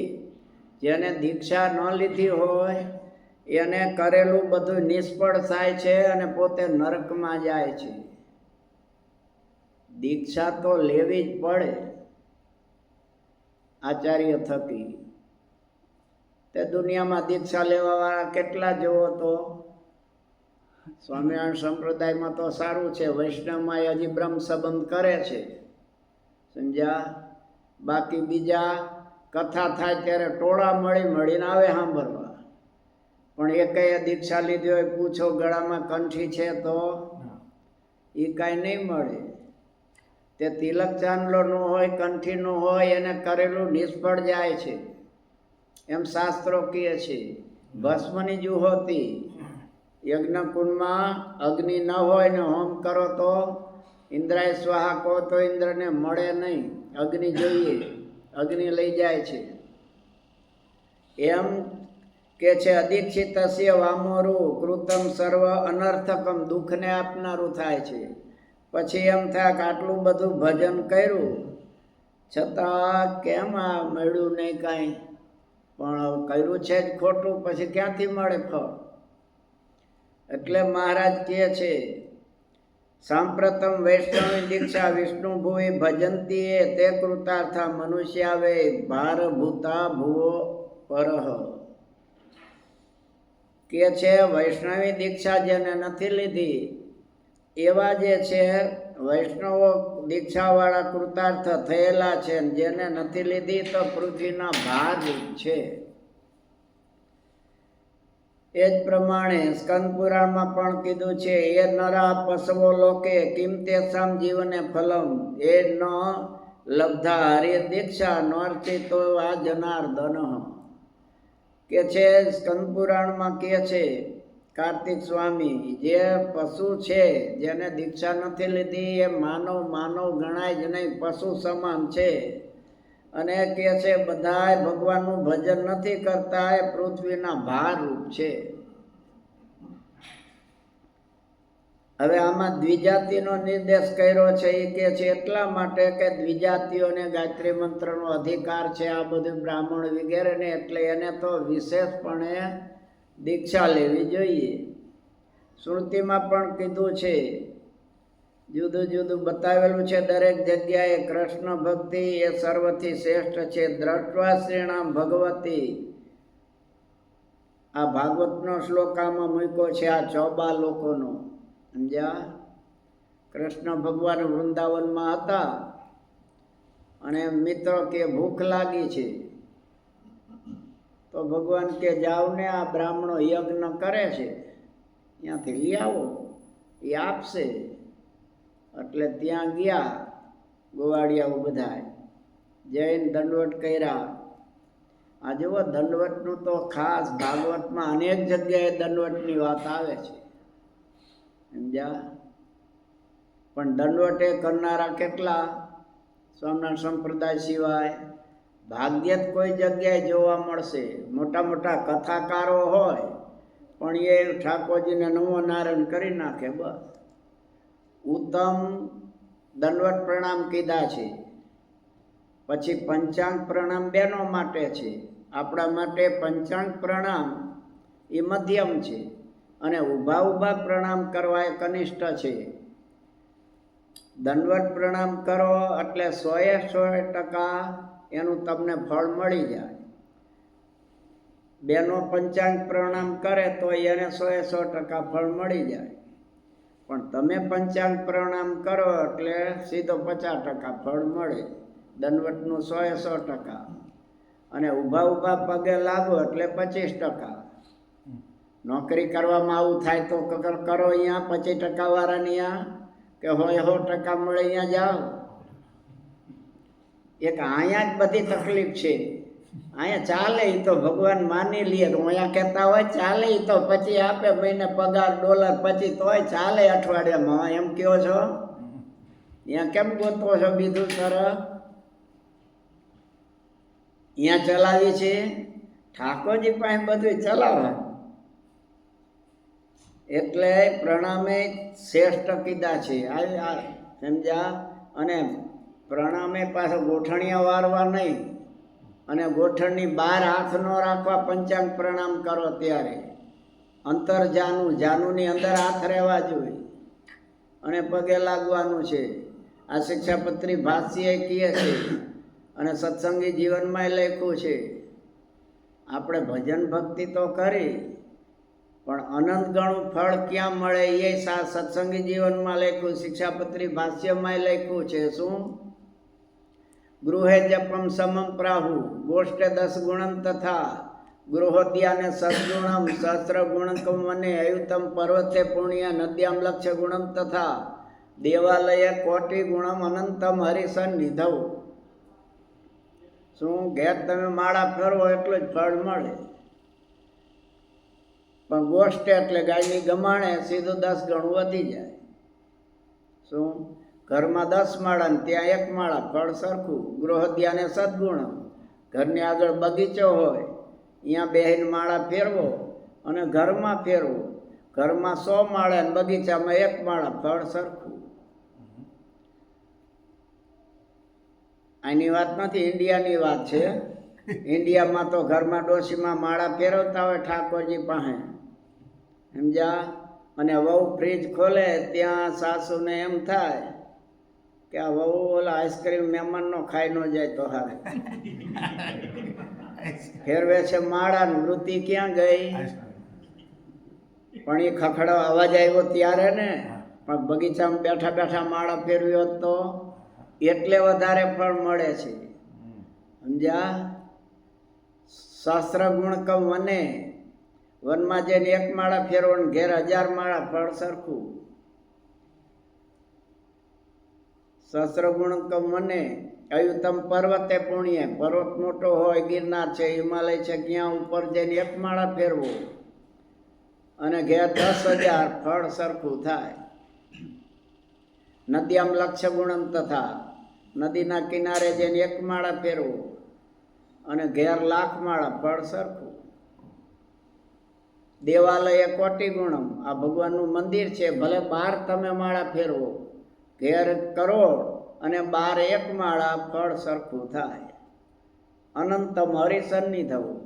Speaker 1: જેને દીક્ષા ન લીધી હોય એને કરેલું બધું નિષ્ફળ થાય છે અને પોતે નરકમાં જાય છે. દીક્ષા તો લેવી જ પડે આચાર્ય થકી. તે દુનિયામાં દીક્ષા લેવા વાળા કેટલા જોવો તો. સ્વામિનારાયણ સંપ્રદાયમાં તો સારું છે, વૈષ્ણવમાં હજી બ્રહ્મ સંબંધ કરે છે, સમજ્યા. બાકી બીજા કથા થાય ત્યારે ટોળા મળીને આવે સાંભળવા. પણ એકેય દીક્ષા લીધી હોય પૂછો ગળામાં કંઠી છે તો એ કાંઈ નહીં મળે. તે તિલક ચાંદલો નો હોય, કંઠી નો હોય, એને કરેલું નિષ્ફળ જાય છે એમ શાસ્ત્રો કહે છે. ભસ્મની જુહોતી, યજ્ઞકુંડમાં અગ્નિ ન હોય ને હોમ કરો તો ઇન્દ્રાય સ્વાહા કહો તો ઇન્દ્રને મળે નહીં, અગ્નિ જોઈએ, અગ્નિ લઈ જાય છે. એમ કે છે અદીક્ષિતસ્ય વામોરુ કૃતમ સર્વ અનર્થકમ, દુઃખને આપનારું થાય છે. પછી એમ થાય કે આટલું બધું ભજન કર્યું છતાં કેમ આ મળ્યું નહીં કાંઈ, પણ કર્યું છે જ ખોટું, પછી ક્યાંથી મળે ફળ. એટલે મહારાજ કહે છે સાંપ્રતમ વૈષ્ણવી દીક્ષા વિષ્ણુ ભુવિ ભજંતી એ તે કૃતાર્થા મનુષ્યાવે ભારભૂતા ભુવો પરહ. કે છે વૈષ્ણવી દીક્ષા જેને નથી લીધી એવા જે છે વૈષ્ણવો દીક્ષાવાળા કૃતાર્થ થયેલા છે. જેને નથી લીધી તો પૃથ્વીના ભાર છે. એ જ પ્રમાણે સ્કંદ પુરાણમાં પણ કીધું છે એ નરા પશવો લોકે કિમ તેષામ જીવને ફલમ એ ન લબ્ધા હરિ દીક્ષા નોર્ચિતો આ જનાર્દન. કે છે સ્કંદ પુરાણમાં કે છે કાર્તિક સ્વામી, જે પશુ છે જેને દીક્ષા નથી લીધી એ માનવ ગણાય જ નહીં, પશુ સમાન છે. અને કે છે બધાય ભગવાનનું ભજન નથી કરતા, એ પૃથ્વીના ભાર રૂપ છે. હવે આમાં દ્વિજાતિનો નિર્દેશ કર્યો છે. એ કે છે એટલા માટે કે દ્વિજાતિઓને ગાયત્રી મંત્રનો અધિકાર છે, આ બધું બ્રાહ્મણ વગેરેને, એટલે એને તો વિશેષપણે દીક્ષા લેવી જોઈએ. શ્રુતિમાં પણ કીધું છે, જુદું જુદું બતાવેલું છે દરેક જગ્યાએ. કૃષ્ણ ભક્તિ એ સર્વથી શ્રેષ્ઠ છે. દ્રષ્ટવા શ્રીણામ ભગવતી, આ ભાગવતનો શ્લોક આમાં મૂક્યો છે, આ ચોબા લોકોનો, સમજ્યા. કૃષ્ણ ભગવાન વૃંદાવનમાં હતા અને મિત્રો કે ભૂખ લાગી છે તો ભગવાન કે જાઓ ને આ બ્રાહ્મણો યજ્ઞ કરે છે ત્યાંથી લઈ આવો, એ આપશે. એટલે ત્યાં ગયા ગોવાળિયાઓ બધા, જૈન દંડવટ કર્યા આ જુઓ દંડવતનું તો ખાસ ભાગવતમાં અનેક જગ્યાએ દંડવતની વાત આવે છે, સમજ્યા? પણ દંડવત એ કરનારા કેટલા? સ્વામિનારાયણ સંપ્રદાય સિવાય ભાગ્યે જ કોઈ જગ્યાએ જોવા મળશે. મોટા મોટા કથાકારો હોય પણ એ ઠાકોરજીને નમો નારાયણ કરી નાખે બસ. ઉત્તમ દંડવત પ્રણામ કીધા છે. પછી પંચાંગ પ્રણામ બહેનો માટે છે, આપણા માટે પંચાંગ પ્રણામ એ મધ્યમ છે, અને ઊભા ઊભા પ્રણામ કરવા એ કનિષ્ઠ છે. દંડવત પ્રણામ કરો એટલે 100% એનું તમને ફળ મળી જાય. બેનો પંચાંગ પ્રણામ કરે તો એને 100% ફળ મળી જાય, પણ તમે પંચાંગ પ્રણામ કરો એટલે સીધો 50% ફળ મળે. દંડવતનું 100%, અને ઊભા ઊભા પગે લાગો એટલે 25%. નોકરી કરવામાં આવું થાય તો કરો અહીંયા 25% વાળાની કે હોય 100% મળે અહીંયા જાઓ. એક અહીંયા જ બધી તકલીફ છે. અહીંયા ચાલે એ તો ભગવાન માની લે, અહીંયા કહેતા હોય ચાલે એ તો પછી આપે મહિને પગાર $, પછી તોય ચાલે અઠવાડિયામાં, એમ કહો છો? અહીંયા કેમ ગોતવો છો બીજું સરસ? અહીંયા ચલાવી છે ઠાકોરજી પાસે બધું ચલાવે. એટલે પ્રણામે શ્રેષ્ઠ કીધા છે, સમજ્યા? અને પ્રણામે પાછો ગોઠણિયા વારવા નહીં, અને ગોઠણની બહાર હાથ ન રાખવા. પંચાંગ પ્રણામ કરો ત્યારે અંતર જાનુની અંદર હાથ રહેવા જોઈએ, અને પગે લાગવાનું છે. આ શિક્ષાપત્રી ભાષ્ય કહે છે, અને સત્સંગી જીવનમાં લખ્યું છે. આપણે ભજન ભક્તિ તો કરી, પણ અનંત ગણું ફળ ક્યાં મળે એ સત્સંગી જીવનમાં લખ્યું, શિક્ષાપત્રી ભાષ્યમાં લખ્યું છે. શું? ગૃહે જપમ સમમ પ્રાહુ ગોષ્ઠે 10 ગુણમ તથા ગૃહોદ્યાને સદગુણમ સહસ્ર ગુણકમ વને અયુતમ પર્વતે પુણ્ય નદ્યામ લક્ષ્ય ગુણમ તથા દેવાલય કોટિ ગુણમ અનંતમ હરિસન નિધવ. શું? ઘેર તમે માળા ફેરવો એટલું જ ફળ મળે, પણ ગોષ્ઠ એટલે ગાયની ગમાણે સીધું 10 ગણું વધી જાય. શું? ઘરમાં 10 માળા ને ત્યાં 1 માળા, ફળ સરખું. ગૃહધ્યાને સદગુણ, ઘરની આગળ બગીચો હોય અહીંયા બેહીને માળા ફેરવો અને ઘરમાં ફેરવો. ઘરમાં 100 માળા ને બગીચામાં 1 માળા, ફળ સરખું. આની વાત નથી, ઇન્ડિયાની વાત છે. ઇન્ડિયામાં તો ઘરમાં ડોશીમાં માળા ફેરવતા હોય ઠાકોરજી પાસે, સમજ્યા? અને વહુ ફ્રીજ ખોલે ત્યાં સાસુને એમ થાય કે આ વહુ ઓલા આઈસ્ક્રીમ મહેમાનનો ખાઈ ન જાય તો હારે. ફેરવે છે માળા, વૃત્તિ ક્યાં ગઈ? પણ એ ખખડો અવાજ આવ્યો ત્યારે ને, પણ બગીચામાં બેઠા બેઠા માળા ફેરવ્યો તો એટલે વધારે ફળ મળે છે, સમજ્યા? શાસ્ત્ર ગુણ કમ વને, વનમાં જઈને 1 માળા ફેરવો ને ઘેર 1000 માળા, ફળ સરખું. શાસ્ત્ર ગુણ કમ વને અયુતમ પર્વતે પુણ્ય, પર્વત મોટો હોય, ગિરનાર છે, હિમાલય છે, ક્યાં ઉપર જઈને 1 માળા ફેરવો અને ઘેર 10,000, ફળ સરખું થાય. નદ્યામ લક્ષ્ય ગુણમ તથા, નદીના કિનારે જઈને 1 માળા ફેરવો અને ઘેર 1,00,000 માળા, ફળ સરખું. દેવાલય કોટિ ગુણમ, આ ભગવાનનું મંદિર છે, ભલે બહાર તમે માળા ફેરવો, ઘેર કરોડ અને બહાર 1 માળા, ફળ સરખું થાય. અનંતમ હરિસન્નિ થવું,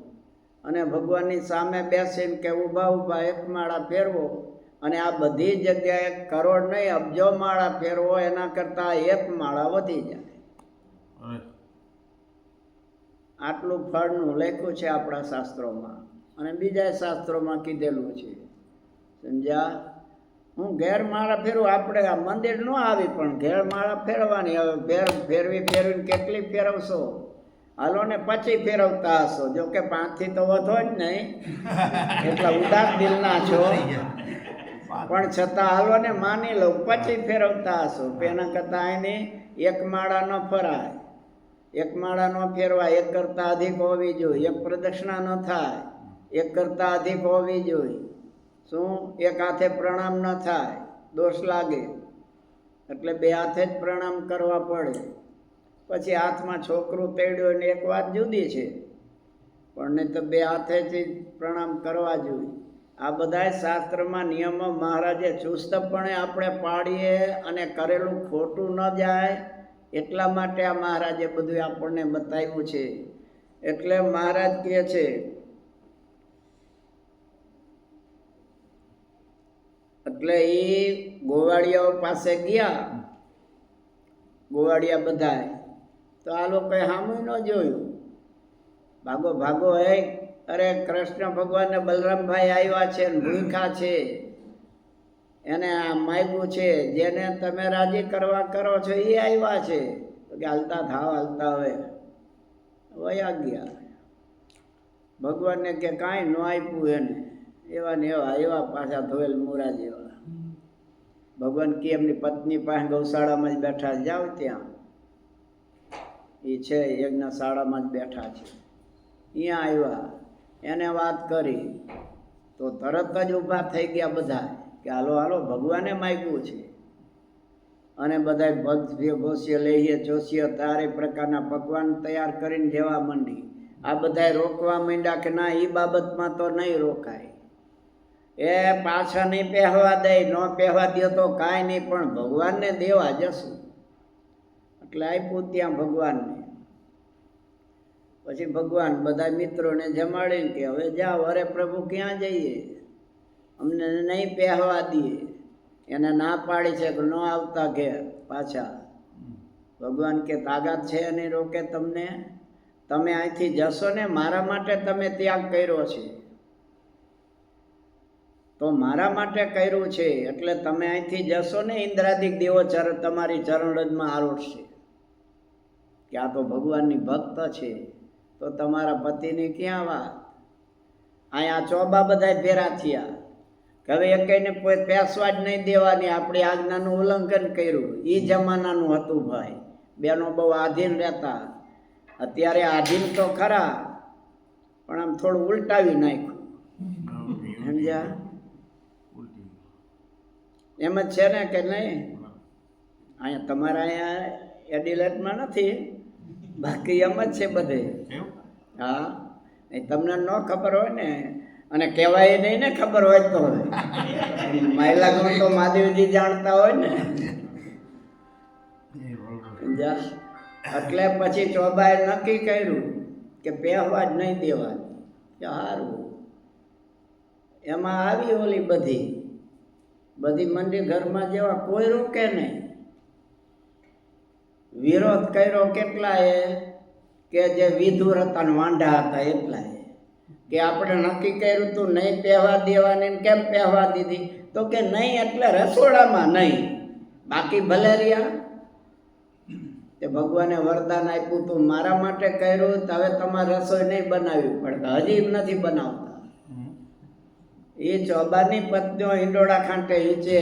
Speaker 1: અને ભગવાનની સામે બેસીને કે ઊભા ઊભા 1 માળા ફેરવો, અને આ બધી જગ્યાએ કરોડ નહીં અબજો માળા ફેરવો, એના કરતાં 1 માળા વધી જાય. આટલું ફળનું લખ્યું છે આપણા શાસ્ત્રોમાં, અને બીજા શાસ્ત્રોમાં કીધેલું છે, સમજ્યા? હું ઘેર માળા ફેરવું, આપણે આ મંદિર ન આવી પણ ઘેર માળા ફેરવાની. હવે ફેરવીને કેટલી ફેરવશો? હાલો ને પછી ફેરવતા હશો, જો કે 5 થી તો વધો જ નહીં, એટલા ઉદાસ દિલના છો, પણ છતાં હાલો ને માની લો પછી ફેરવતા હશો. એના કરતાં એની 1 માળા ન ફરાય, એક માળા ન ફેરવા, એક કરતાં અધિક હોવી જોઈએ, એક પ્રદક્ષિણા ન થાય, એક કરતાં અધિક હોવી જોઈએ. શું? એક હાથે પ્રણામ ન થાય, દોષ લાગે, એટલે બે હાથે જ પ્રણામ કરવા પડે. પછી હાથમાં છોકરું તેડ્યું ને એક વાત જુદી છે, પણ નહીં તો બે હાથેથી પ્રણામ કરવા જોઈએ. આ બધા શાસ્ત્રમાં નિયમો મહારાજે ચુસ્તપણે આપણે પાડીએ અને કરેલું ખોટું ન જાય એટલા માટે આ મહારાજે બધું આપણને બતાવ્યું છે. એટલે મહારાજ કહે છે, એટલે એ ગોવાળિયાઓ પાસે ગયા, ગોવાળિયા બધાય, તો આ લોકોએ સામું ન જોયું. ભાગો ભાગો, હે અરે કૃષ્ણ ભગવાન ને બલરામભાઈ આવ્યા છે, ભૂખા છે, એને આ માગ્યું છે, જેને તમે રાજી કરવા કરો છો એ આવ્યા છે. તો કે હાલતા થાવ, હાલતા હવે વયા ગયા. ભગવાનને કે કાંઈ ન આપ્યું એને, એવા ને એવા પાછા ધોયેલ મૂરા જેવા. ભગવાન કે એમની પત્ની પાસે ગૌશાળામાં જ બેઠા, જાઓ ત્યાં એ છે, યજ્ઞશાળામાં જ બેઠા છે. અહીંયા આવ્યા, એને વાત કરી તો તરત જ ઊભા થઈ ગયા બધા કે હાલો હાલો, ભગવાને માગ્યું છે. અને બધા ભક્ત ભોષ્ય લઈએ જોશીએ તારે પ્રકારના પકવાન તૈયાર કરીને જવા માંડી. આ બધા રોકવા માંડ્યા કે ના, એ બાબતમાં તો નહીં રોકાય, એ પાછા નહીં પહેવા દે, ન પહેવા દે તો કાંઈ નહીં, પણ ભગવાનને દેવા જશું. એટલે આપ્યું ત્યાં ભગવાનને. પછી ભગવાન બધા મિત્રોને જમાડીને કે હવે જાઓ, અરે પ્રભુ ક્યાં જઈએ, અમને નહીં પહેવા દઈએ. એને ના પાડી છે કે ન આવતા ઘેર પાછા. ભગવાન કે તાકાત છે નહીં રોકે તમને? તમે અહીંથી જશો ને, મારા માટે તમે ત્યાગ કર્યો છે, તો મારા માટે કર્યું છે એટલે તમે અહીંથી જશો ને, ઇન્દ્રાદિક દેવો તમારી ચરણરજમાં આરોટશે કે આ તો ભગવાનની ભક્ત છે. તો તમારા પતિની ક્યાં વાત? અહીંયા ચોબા બધા ભેરા થયા કે હવે એકને પેસવા જ નહીં દેવાની, આપણી આજ્ઞાનું ઉલ્લંઘન કર્યું. એ જમાનાનું હતું ભાઈ, બેનો બહુ આધીન રહેતા. અત્યારે આધીન તો ખરા, પણ આમ થોડું ઉલટાવી નાખ્યું, સમજ્યા? એમ જ છે ને કે નહીં? અહીંયા તમારા અહીંયા એડિલેટમાં નથી, બાકી એમ જ છે બધે. હા, તમને ન ખબર હોય ને, અને કહેવાય નહીં ને, ખબર હોય તો મહિલા ગુણ તો મહાદેવજી જાણતા હોય ને. એટલે પછી ચોબાએ નક્કી કર્યું કે પહેવા જ નહીં દેવાની. સારું, એમાં આવી ઓલી બધી મંડી ઘરમાં જેવા, કોઈ રોકે નહીં. વિરોધ કર્યો કેટલાએ કે જે વિધુર હતા ને વાંઢા હતા એટલાએ, કે આપણે નક્કી કર્યું તું નહીં પહેવા દેવાની, કેમ પહેવા દીધી? તો કે નહીં એટલે રસોડામાં નહીં, બાકી ભલે રહ્યા. તે ભગવાને વરદાન આપ્યું તું મારા માટે કર્યું, તો હવે તમારે રસોઈ નહીં બનાવવી પડતા, હજી નથી બનાવતા. એ ચોબાની પત્નીઓ હિંડોળા ખાંટે હિંચે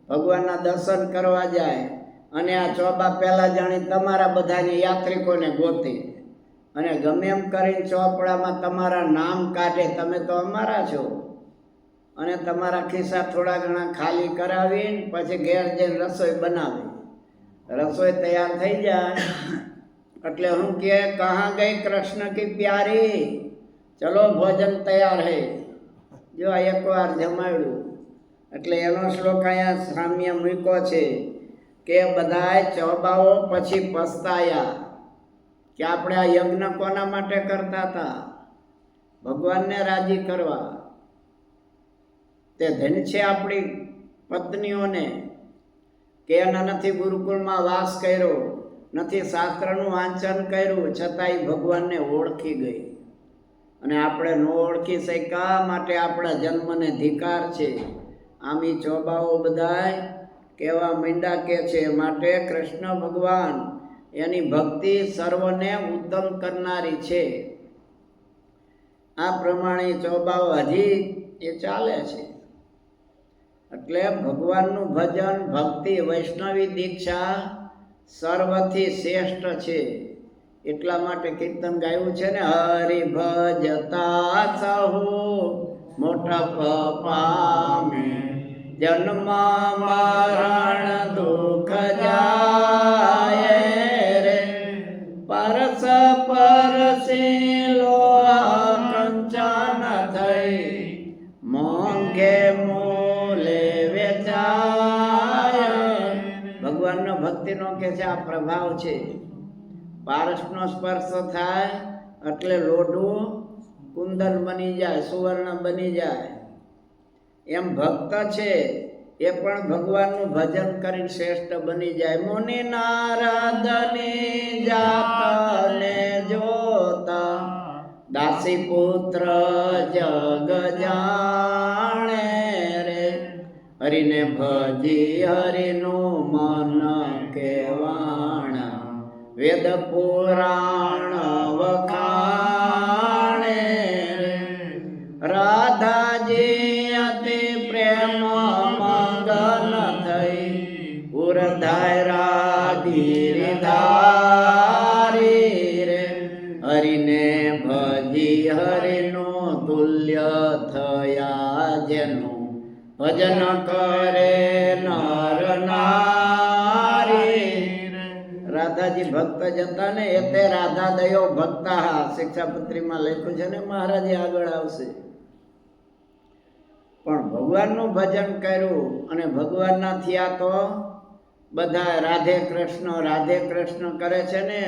Speaker 1: ભગવાનના દર્શન કરવા જાય, અને આ ચોબા પહેલા જાણી તમારા બધાની યાત્રિકોને ગોતે, અને ગમે એમ કરીને ચોપડામાં તમારા નામ કાઢે, તમે તો અમારા છો, અને તમારા ખિસ્સા થોડા ઘણા ખાલી કરાવીને પછી ઘેર જઈને રસોઈ બનાવે. રસોઈ તૈયાર થઈ જાય એટલે હું કે કહા ગઈ કૃષ્ણ કી પ્યારી, ચલો ભોજન તૈયાર હે. જો એકવાર જમાડ્યું એટલે એનો શ્લોક અહીંયા સામ્ય મૂક્યો છે કે બધાય ચોબાઓ પછી પસ્તાયા કે આપણે આ યજ્ઞ કોના માટે કરતા હતા? ભગવાનને રાજી કરવા. તે ધન છે આપણી પત્નીઓને કે એના નથી ગુરુકુળમાં વાસ કર્યો, નથી શાસ્ત્રનું વાંચન કર્યું, છતાંય ભગવાનને ઓળખી ગઈ. અને આપણે ન ઓળખી શક્યા માટે આપણા જન્મને ધિકાર છે. આમી ચોબાઓ બધાય કહેવા માંડ્યા કે છે માટે કૃષ્ણ ભગવાન એની ભક્તિ સર્વને ઉત્તમ કરનારી છે. આ પ્રમાણે ચોબાઓ હજી એ ચાલે છે. એટલે ભગવાનનું ભજન, ભક્તિ, વૈષ્ણવી દીક્ષા સર્વથી શ્રેષ્ઠ છે. એટલા માટે કીર્તન ગાયું છે ને, હરિ ભજતા સહુ મોટપ પામે, જન્મ મરણ દુઃખ જાય રે, પરસ પરસેલો કંચન થઈ, મોંઘે મૂલે વેચાય. ભગવાનનો ભક્તિનો કે છે આ પ્રભાવ છે. પારસનો સ્પર્શ થાય એટલે લોઢું કુંદન બની જાય, સુવર્ણ બની જાય. એમ ભક્ત છે એ પણ ભગવાનનું ભજન કરીને શ્રેષ્ઠ બની જાય. મુનિ નારદની જાતને જોતા, દાસી પુત્ર જગ જાણે રે, હરિને ભજી હરિનું મન કેવાણા, વેદ પુરાણ વખાણે રે. રાધાજી અતિ પ્રેમ મગન થઈ, ઉરધાય રાધીધારી રે, હરિને ભજી હરિનું તુલ્ય થયા જેનું, ભજન કરે નર નારી. રાધાજી ભક્ત જતા ને એટલે રાધા દયો ભક્તા શિક્ષાપત્રીમાં લખ્યું છે ને, મહારાજે આગળ આવશે. પણ ભગવાનનું ભજન કર્યું અને ભગવાનના થયા તો બધા રાધે કૃષ્ણ કરે છે ને.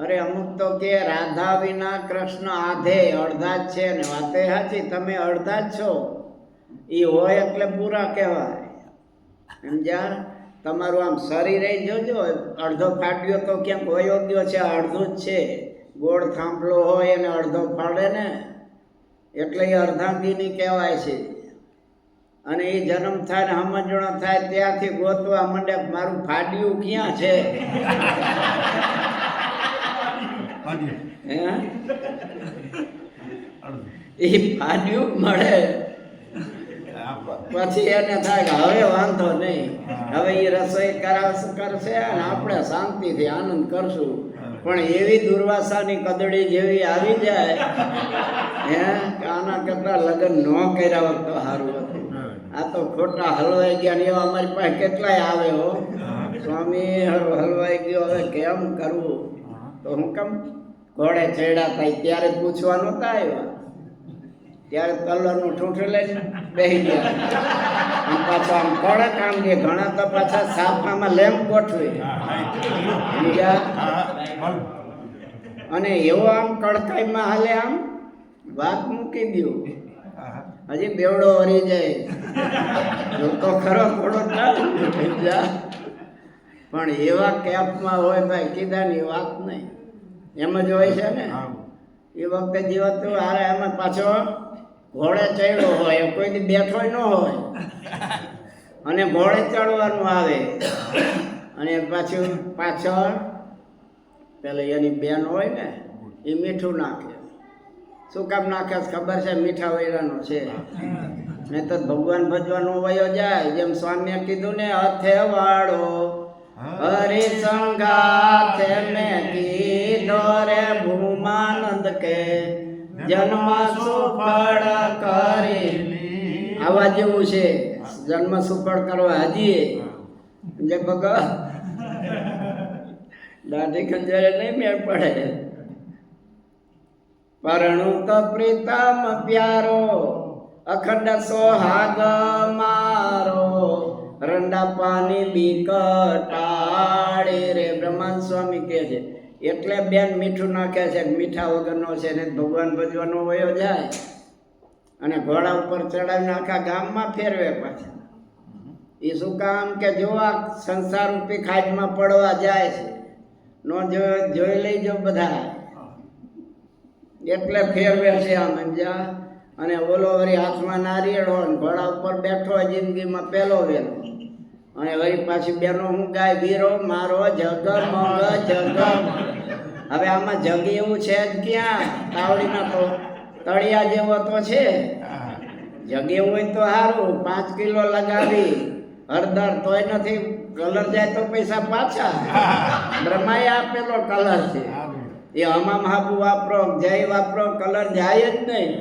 Speaker 1: અરે અમુક તો કે રાધા વિના કૃષ્ણ આધે, અડધા જ છે ને. વાતે સાચી, તમે અડધા જ છો. એ હોય એટલે પૂરા કહેવાય. સમજ્યા? તમારું આમ શરીર જોજો, અડધો ફાટ્યો તો ક્યાંક વયો ગયો છે, અડધું જ છે. ગોળ થાંભલો હોય એને અડધો ફાડે ને, એટલે એ અર્ધાંગીની કહેવાય છે. અને એ જન્મ થાય ને સમજણો થાય ત્યાંથી ગોતવા માંડે મારું ફાડ્યું ક્યાં છે. એ ફાડ્યું મળે પછી એને થાય કે હવે વાંધો નહીં, હવે એ રસોઈ કરશે અને આપણે શાંતિથી આનંદ કરશું. પણ એવી દુર્વાસાની કદડી જેવી આવી જાય હે કે આના કરતા લગ્ન ન કર્યા હોત તો સારું હતું. આ તો ખોટા હલવાઈ ગયા ને એવા અમારી પાસે કેટલાય આવે હો. સ્વામી હલવાઈ ગયો, હવે કેમ કરવું? તો હું કેમ ઘોડે ચડ્યા થાય ત્યારે પૂછવા નહોતા આવ્યા, ત્યારે કલરનું ઠૂઠું લઈને બેસી ગયા. પાછા આમ કડક આમ કે ઘણા તો પાછા સાફામાં લેમ્પ ગોઠવે અને એવો આમ કડકાઈમાં હાલે, આમ વાત મૂકી દઉં હજી બેવડો વળી જાય તો ખરો થોડો પણ એવા કેપમાં હોય ભાઈ, કીધાની વાત નહીં. એમ જ હોય છે ને. એ વખતે જીવત હારે એમાં પાછો ઘોડે ચડ્યો હોય, કોઈ દી બેઠો ન હોય અને ઘોડે ચડવાનું આવે. અને પાછું પાછળ પેલા એની બેન હોય ને એ મીઠું નાખે. શું કામ નાખે ખબર છે? મીઠા વૈરાનો છે. નહીં તો ભગવાન ભજવાનો વયો જાય. જેમ સ્વામીએ કીધું ને, હથે વાળો હરિસંગાથે મેં કીધો રે ભૂમાનંદ કે, જન્મ સુફળ કરી. આવા જેવું છે જન્મ સુફળ કરવા. હજી જે ભગવાન દાઢી ખંજરે નહીં મેળ પડે. પરણું તો પ્રીતમ પ્યારો, અખંડ સોહાગ મારો, રંડા પાણી બીકટાળી રે. બ્રહ્માંડ સ્વામી કહે છે એટલે બેન મીઠું નાખે છે, મીઠા વગરનો છે ને ભગવાન ભજવાનો વયો જાય અને ઘોડા ઉપર ચડાવીને આખા ગામમાં ફેરવે પાછા. એ શું કામ કે જો આ સંસાર રૂપી ખાજમાં પડવા જાય છે, નો જોઈ લેજો બધા, એટલે ફેરવે છે આમ. સમજ્યા? અને ઓલો વળી હાથમાં નારિયેળ હોય ને ઘોડા ઉપર બેઠો હોય જિંદગીમાં પહેલો વેલો. અને વળી પાછી બેનો હું ગાય, વીરો મારો જગમગ જગમ. હવે આમાં જગી એવું છે જ ક્યાં? તાવડીના તો તળિયા જેવો તો છે. જગી હોય તો સારું, 5 કિલો લગાવી હળદર તોય નથી, કલર જાય તો પૈસા પાછા. બ્રહ્માએ આપેલો કલર છે. એ હમામ હાબુ વાપરો, જય વાપરો, કલર જાય જ નહીં.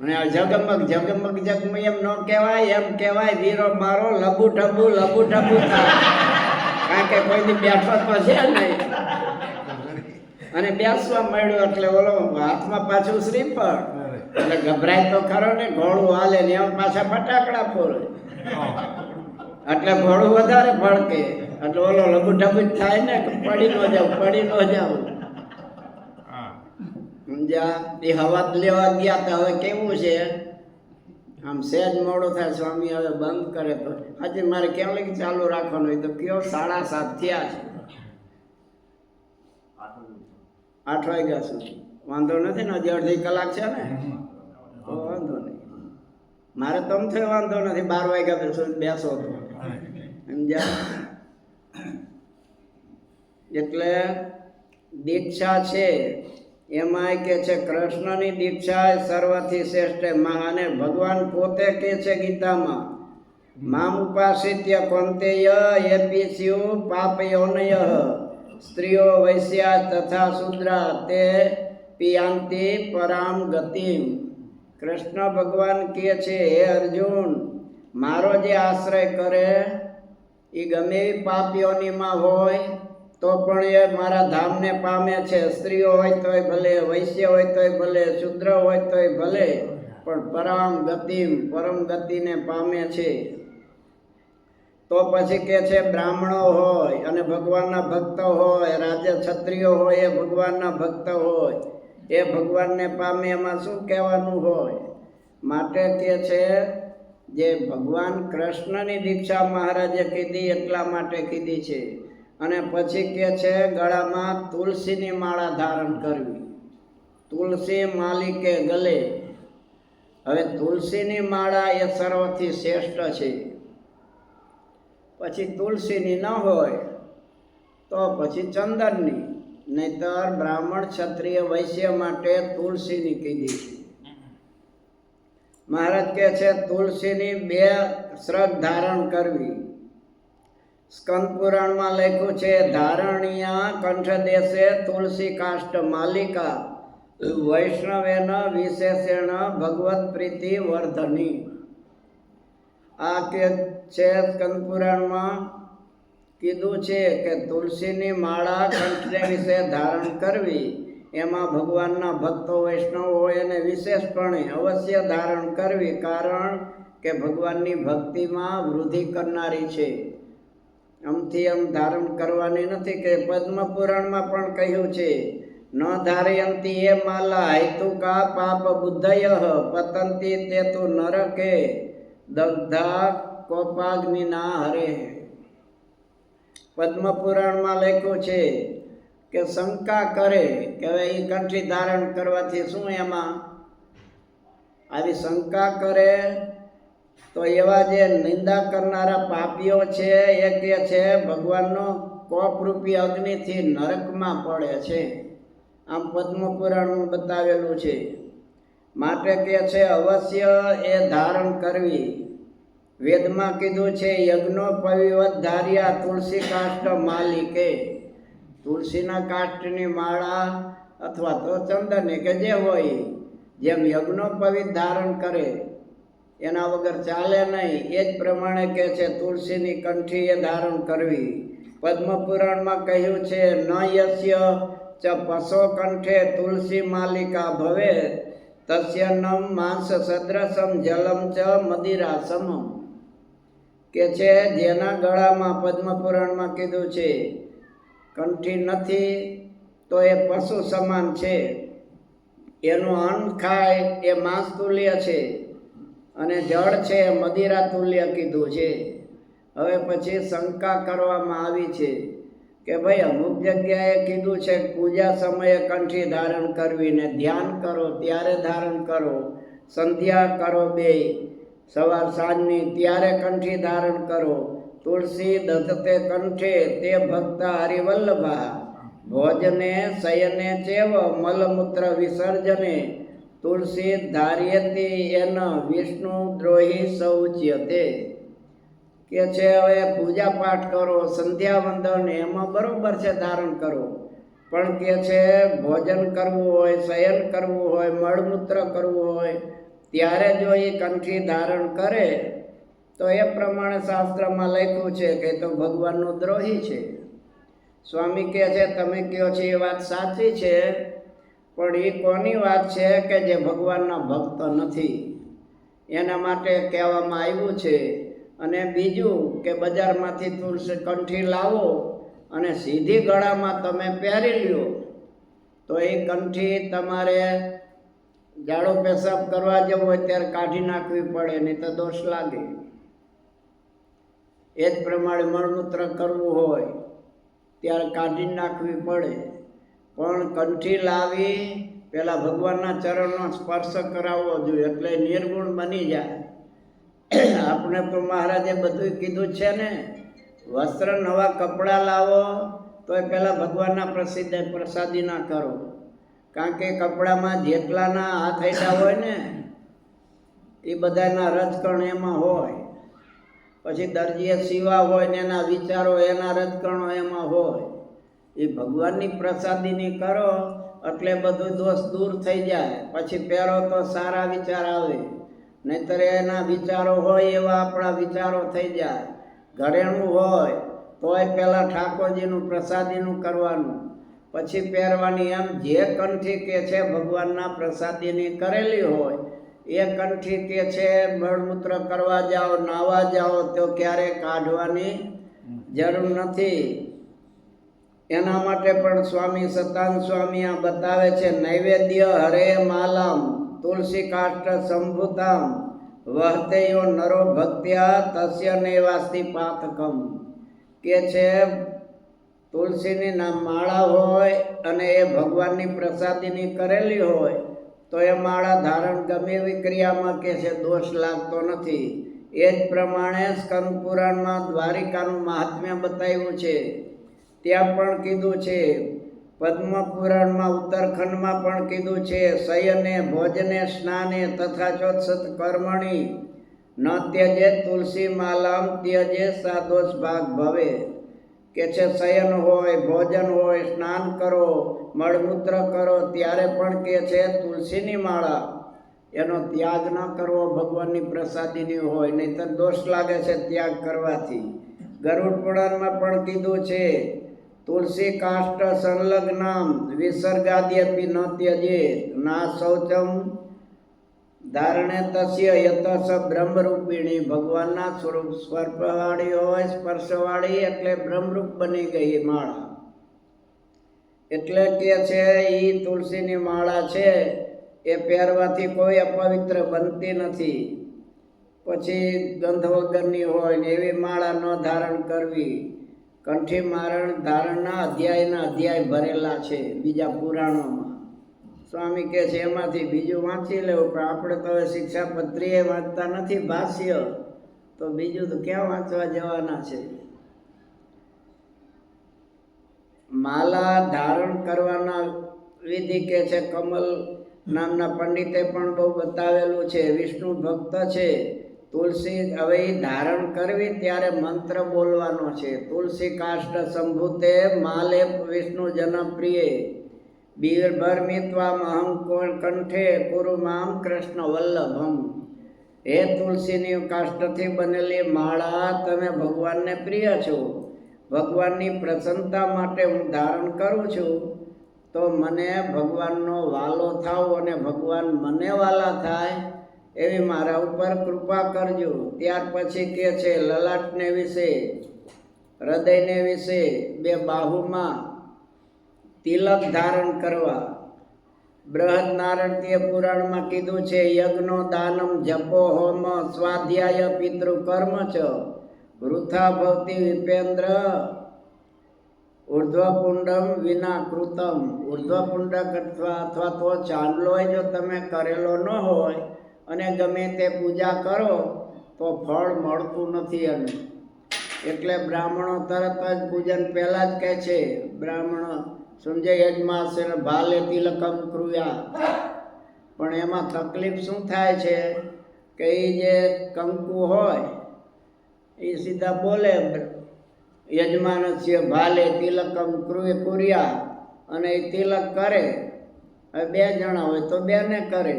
Speaker 1: અને આ ઝગમગ ઝગમગ ઝગમગ એમ ન કહેવાય, એમ કહેવાય વીરો મારો લબુ ઠબુ થાય. કારણ કે કોઈ દી બેઠો તો છે નહીં. અને બેસવા મળ્યો એટલે ઓલો હાથમાં પાછું શ્રીફળ, એટલે ગભરાય તો ખરો ને, ઘોડું હાલે ને એમ પાછા ફટાકડા ફોડે, એટલે ઘોડું વધારે ભડકે, એટલે ઓલો લબુ ઠબુ થાય ને, પડી ન જાવ. સમજ્યા? એ હવા લેવા ગયા તો હવે કેવું છે, આમ સહેજ મોડું થાય, સ્વામી હવે બંધ કરે તો હજી મારે કેમ લઈ ચાલુ રાખવાનું હોય તો કયો 7:30 થયા છે, 8 વાગ્યા સુધી. વાંધો નથી ને, હજી અડધી કલાક છે ને, તો વાંધો નહીં. મારે તો થયો વાંધો નથી, 12 વાગ્યા સુધી બેસો તો. સમજ્યા? એટલે દીક્ષા છે એમાં કે છે કૃષ્ણની દીક્ષા એ સર્વથી શ્રેષ્ઠ. અને ભગવાન પોતે કે છે ગીતામાં, મામ ઉપાસિત્ય કૌંતેય એપિસ્યુ પાપયોનય સ્ત્રીઓ વૈશ્યા તથા શુદ્રા તે પિયાંતિ પરામ ગતિમ. કૃષ્ણ ભગવાન કહે છે, હે અર્જુન, મારો જે આશ્રય કરે એ ગમે એવી પાપીઓનીમાં હોય તો પણ એ મારા ધામને પામે છે. સ્ત્રીઓ હોય તોય ભલે, વૈશ્ય હોય તોય ભલે, શુદ્ર હોય તોય ભલે, પણ પરામ ગતિમ પરમ ગતિને પામે છે. તો પછી કે છે બ્રાહ્મણો હોય અને ભગવાનના ભક્ત હોય, રાજા ક્ષત્રિયો હોય એ ભગવાનના ભક્ત હોય, એ ભગવાનને પામે, એમાં શું કહેવાનું હોય. માટે કે છે જે ભગવાન કૃષ્ણની દીક્ષા મહારાજે કીધી એટલા માટે કીધી છે. અને પછી કે છે ગળામાં તુલસીની માળા ધારણ કરવી, તુલસી માલિકે ગલે. હવે તુલસીની માળા એ સર્વથી શ્રેષ્ઠ છે. પછી તુલસીની ન હોય તો પછી ચંદનની, નહીતર બ્રાહ્મણ ક્ષત્રિય વૈશ્ય માટે તુલસીની કીધી છે. મહારાજ કહે છે તુલસીની 2 શ્રગ ધારણ કરવી. સ્કંદ પુરાણમાં લખ્યું છે, ધારણીયા કંઠ દેશે તુલસી કાષ્ટ માલિકા વૈષ્ણવેન વિશેષેણ ભગવત પ્રીતિ વર્ધની. આ કે છે સ્કંદ પુરાણમાં કીધું છે કે તુલસીની માળા કંઠને વિશે ધારણ કરવી, એમાં ભગવાનના ભક્તો વૈષ્ણવ હોય અને વિશેષપણે અવશ્ય ધારણ કરવી, કારણ કે ભગવાનની ભક્તિમાં વૃદ્ધિ કરનારી છે. આમથી આમ ધારણ કરવાની નથી. કે પદ્મ પુરાણમાં પણ કહ્યું છે, ન ધારયંતી એ માલા હેતુકા પાપ બુદ્ધય પતંતી તે તુ નરકે દગ્ધા કોપાગ્નિના હરે. પદ્મ પુરાણમાં લખ્યું છે કે શંકા કરે કે હવે એ કંઠી ધારણ કરવાથી શું, એમાં આવી શંકા કરે તો એવા જે નિંદા કરનારા પાપીઓ છે એ કે છે ભગવાનનો કોપરૂપી અગ્નિથી નરકમાં પડે છે. આમ પદ્મ પુરાણમાં બતાવેલું છે. માટે કે છે અવશ્ય એ ધારણ કરવી. વેદમાં કીધું છે યજ્ઞો પવિવત ધાર્યા તુલસી કાષ્ટ માલિકે. તુલસીના કાષ્ટની માળા અથવા તો ચંદનની કે જે હોય, જેમ યજ્ઞોપવિત ધારણ કરે એના વગર ચાલે નહીં, એ જ પ્રમાણે કે છે તુલસીની કંઠી એ ધારણ કરવી. પદ્મ પુરાણમાં કહ્યું છે ન યસ્ય ચ પશો કંઠે તુલસી માલિકા ભવે તસ્ય નમ માંસ સદ્રસમ જલમ ચ મદિરાસમ. કે છે જેના ગળામાં પદ્મ પુરાણમાં કીધું છે કંઠી નથી તો એ પશુ સમાન છે, એનું અન્ન ખાય એ માંસ તુલ્ય છે, અને જળ છે મદિરા તુલ્ય કીધું છે. હવે પછી શંકા કરવામાં આવી છે કે ભાઈ અમુક જગ્યાએ કીધું છે પૂજા સમયે કંઠી ધારણ કરવી, ને ધ્યાન કરો ત્યારે ધારણ કરો, સંધ્યા કરો 2 સવાર સાંજની ત્યારે કંઠી ધારણ કરો. તુલસી દત્તે કંઠે તે ભક્ત હરિવલ્લભા ભોજને શયને ચેવ મલમૂત્ર વિસર્જને તુલસી ધાર્યતી એન વિષ્ણુ દ્રોહી સૌચ્યતે. કે છે હવે પૂજા પાઠ કરો, સંધ્યા વંદન એમાં બરોબર છે ધારણ કરો, પણ કે છે ભોજન કરવું હોય, શયન કરવું હોય, મળમૂત્ર કરવું હોય ત્યારે જો એ કંઠી ધારણ કરે તો એ પ્રમાણે શાસ્ત્રમાં લખ્યું છે કે તો ભગવાનનો દ્રોહી છે. સ્વામી કહે છે તમે કહો છો એ વાત સાચી છે, પણ એ કોની વાત છે કે જે ભગવાનના ભક્ત નથી એના માટે કહેવામાં આવ્યું છે. અને બીજું કે બજારમાંથી તુલસી કંઠી લાવો અને સીધી ગળામાં તમે પહેરી લ્યો તો એ કંઠી તમારે ઝાડો પેશાબ કરવા જવો હોય ત્યારે કાઢી નાખવી પડે, નહીં તો દોષ લાગે. એ જ પ્રમાણે મળમૂત્ર કરવું હોય ત્યારે કાઢી નાખવી પડે. પણ કંઠી લાવી પેલા ભગવાનના ચરણનો સ્પર્શ કરાવવો જોઈએ એટલે નિર્ગુણ બની જાય. આપણે તો મહારાજે બધું કીધું છે ને, વસ્ત્ર નવા કપડાં લાવો તો એ પેલા ભગવાનના પ્રસાદી ના કરો, કારણ કે કપડામાં જેટલાના હાથ હેઠા હોય ને એ બધાના રજકણ એમાં હોય. પછી દરજીએ સીવા હોય ને એના વિચારો એના રજકણો એમાં હોય. એ ભગવાનની પ્રસાદીની કરો એટલે બધું દોષ દૂર થઈ જાય. પછી પહેરો તો સારા વિચાર આવે, નહીતર એના વિચારો હોય એવા આપણા વિચારો થઈ જાય. ઘરેણું હોય તોય પહેલાં ઠાકોરજીનું પ્રસાદીનું કરવાનું, પછી પહેરવાની. એમ જે કંઠી કે છે ભગવાનના પ્રસાદીની કરેલી હોય એ કંઠી કે છે મળમૂત્ર કરવા જાઓ, નાવા જાઓ તો ક્યારે કાઢવાની જરૂર નથી. એના માટે પણ સ્વામી સતાન સ્વામી આ બતાવે છે, નૈવેદ્ય હરે માલમ તુલસી કાષ્ઠ સંભૂતામ વહતેયો નરો ભક્ત્યા તસ્ય નૈવાસ્તિ પાતકમ. કે છે તુલસીની નામ માળા હોય અને એ ભગવાનની પ્રસાદીની કરેલી હોય તો એ માળા ધારણ ગમે એવી ક્રિયામાં કે છે દોષ લાગતો નથી. એ જ પ્રમાણે સ્કંદ પુરાણમાં દ્વારિકાનું મહાત્મ્ય બતાવ્યું છે. ત્યાં પણ કીધું છે, પદ્મ પુરાણમાં ઉત્તરખંડમાં પણ કીધું છે, શયને ભોજને સ્નાને તથા ચોત્સત કર્મણી ન ત્યજે તુલસી માલામ ત્યજે સાદોષ ભાગ ભવે. કે છે શયન હોય, ભોજન હોય, સ્નાન કરો, મળમૂત્ર કરો ત્યારે પણ કે છે તુલસીની માળા એનો ત્યાગ ન કરવો. ભગવાનની પ્રસાદીની હોય નહીંતર દોષ લાગે છે ત્યાગ કરવાથી. ગરુડ પુરાણમાં પણ કીધું છે, તુલસી કાષ્ઠ સંલગ્નામ વિસર્ગાદ્યપી ન ત્યજે ના શૌચમ ધારણે તસ્ય યતસ બ્રહ્મરૂપિણી. ભગવાનના સ્વરૂપ સ્પર્શવાળી હોય, સ્પર્શવાળી એટલે બ્રહ્મરૂપ બની ગઈ માળા. એટલે કે છે એ તુલસીની માળા છે એ પહેરવાથી કોઈ અપવિત્ર બનતી નથી. પછી ગંધ વગરની હોય ને એવી માળા ન ધારણ કરવી. કંઠી મારણ ધારણના અધ્યાય ભરેલા છે બીજા પુરાણોમાં. સ્વામી કહે છે એમાંથી બીજું વાંચી લેવું, પણ આપણે તો હવે શિક્ષાપત્રીએ વાંચતા નથી ભાષ્ય, તો બીજું તો ક્યાં વાંચવા જવાના છે. માલા ધારણ કરવાના વિધિ કે છે કમલ નામના પંડિતે પણ બહુ બતાવેલું છે. વિષ્ણુ ભક્ત છે. તુલસી હવે ધારણ કરવી ત્યારે મંત્ર બોલવાનો છે. તુલસી કાષ્ઠ સંભૂતે માલે વિષ્ણુ જનપ્રિય બીરભરમિત્વામ અહમ કંઠે કુરુ મામ કૃષ્ણ વલ્લભમ. હે તુલસીની કાષ્ઠથી બનેલી માળા તમે ભગવાનને પ્રિય છો, ભગવાનની પ્રસન્નતા માટે હું ધારણ કરું છું, તો મને ભગવાનનો વાલો થાવ અને ભગવાન મને વાલા થાય એવી મારા ઉપર કૃપા કરજો. ત્યાર પછી કે છે લલાટને વિશે, હૃદયને વિશે, બે બાહુમાં તિલક ધારણ કરવા. બૃહદ નારણ્ય પુરાણમાં કીધું છે, યજ્ઞો દાનમ જપો હોમ સ્વાધ્યાય પિતૃકર્મ ચ વૃથા ભવતી વિપેન્દ્ર ઉર્ધ્વપુંડમ વિના કૃતમ. ઉર્ધ્વપુંડક અથવા તો ચાંદલો જો તમે કરેલો ન હોય અને ગમે તે પૂજા કરો તો ફળ મળતું નથી. અને એટલે બ્રાહ્મણો તરત જ પૂજન પહેલાં જ કહે છે, બ્રાહ્મણો સંજય યજમાસે ભાલે તિલકમ કૃયા. પણ એમાં તકલીફ શું થાય છે કે એ જે કંકુ હોય એ સીધા બોલે યજમાનસ્ય ભાલે તિલકમ કુર્યા, અને એ તિલક કરે. હવે 2 જણા હોય તો 2ને કરે,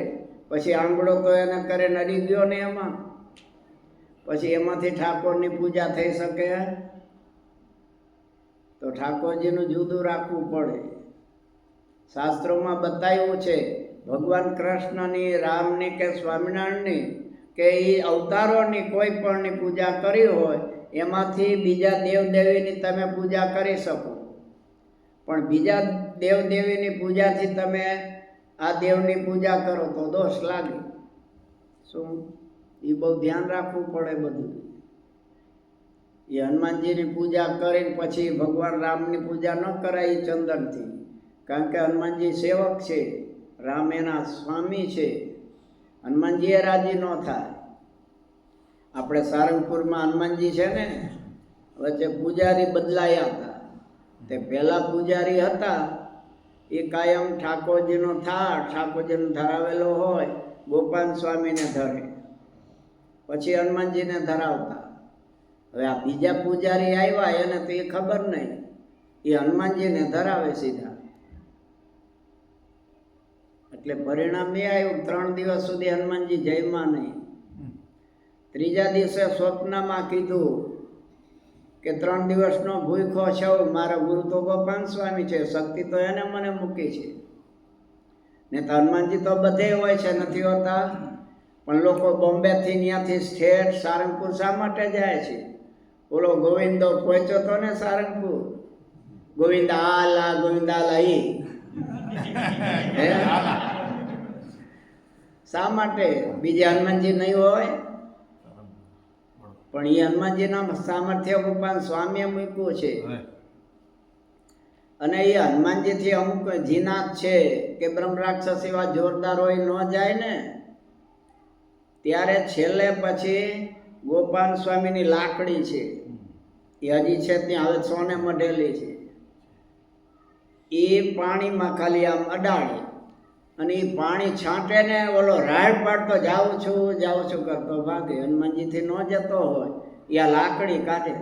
Speaker 1: પછી આંગળો તો એને કરે નડી ગયો ને એમાં, પછી એમાંથી ઠાકોરની પૂજા થઈ શકે? તો ઠાકોરજીનું જુદું રાખવું પડે. શાસ્ત્રોમાં બતાવ્યું છે ભગવાન કૃષ્ણની, રામની કે સ્વામિનારાયણની કે એ અવતારોની કોઈ પણની પૂજા કરી હોય એમાંથી બીજા દેવદેવીની તમે પૂજા કરી શકો, પણ બીજા દેવદેવીની પૂજાથી તમે આ દેવની પૂજા કરો તો દોષ લાગે. શું? એ બહુ ધ્યાન રાખવું પડે બધું. એ હનુમાનજીની પૂજા કરીને પછી ભગવાન રામની પૂજા ન કરાય ચંદનથી, કારણ કે હનુમાનજી સેવક છે, રામ એના સ્વામી છે. હનુમાનજી એ રાજી ન થાય. આપણે સારંગપુરમાં હનુમાનજી છે ને, વચ્ચે પૂજારી બદલાયા હતા. તે પહેલા પૂજારી હતા એ કાયમ ઠાકોરજીનો ઠાકોરજીનો ધરાવેલો હોય ગોપાલ સ્વામીને ધરે, પછી હનુમાનજીને ધરાવતા. હવે આ બીજા પૂજારી આવ્યા એને તો એ ખબર નહીં, એ હનુમાનજીને ધરાવે સીધા. એટલે પરિણામ એ આવ્યું 3 દિવસ સુધી હનુમાનજી જયમાં નહીં. 3જા દિવસે સ્વપ્નમાં કીધું કે 3 દિવસનો ભૂખો છું, મારા ગુરુ તો ગોપાલ સ્વામી છે, શક્તિ તો એને મને મૂકી છે. ને તો હનુમાનજી તો બધે હોય છે, નથી હોતા? પણ લોકો બોમ્બેથી ત્યાંથી સ્ટેટ સારંગપુર શા માટે જાય છે? ઓલો ગોવિંદો પહોંચ્યો તો ને સારંગપુર, ગોવિંદા આલા ગોવિંદા આલા શા માટે? બીજા હનુમાનજી નહીં હોય? પણ એ હનુમાનજીના સામર્થ્ય ગોપાલ સ્વામીએ મૂક્યું છે. અને એ હનુમાનજીથી અમુક જીનાત છે કે બ્રહ્મ રાક્ષસ એવા જોરદાર હોય ન જાય ને, ત્યારે છેલ્લે પછી ગોપાલ સ્વામીની લાકડી છે એ હજી છે ત્યાં, હવે સોને મઢેલી છે. એ પાણીમાં ખાલી આમ અડાડે અને એ પાણી છાંટે ને ઓલો રાડ પાડતો જાઉં છું કરતો ભાગે. હનુમાનજીથી ન જતો હોય એ આ લાકડી કાઢે.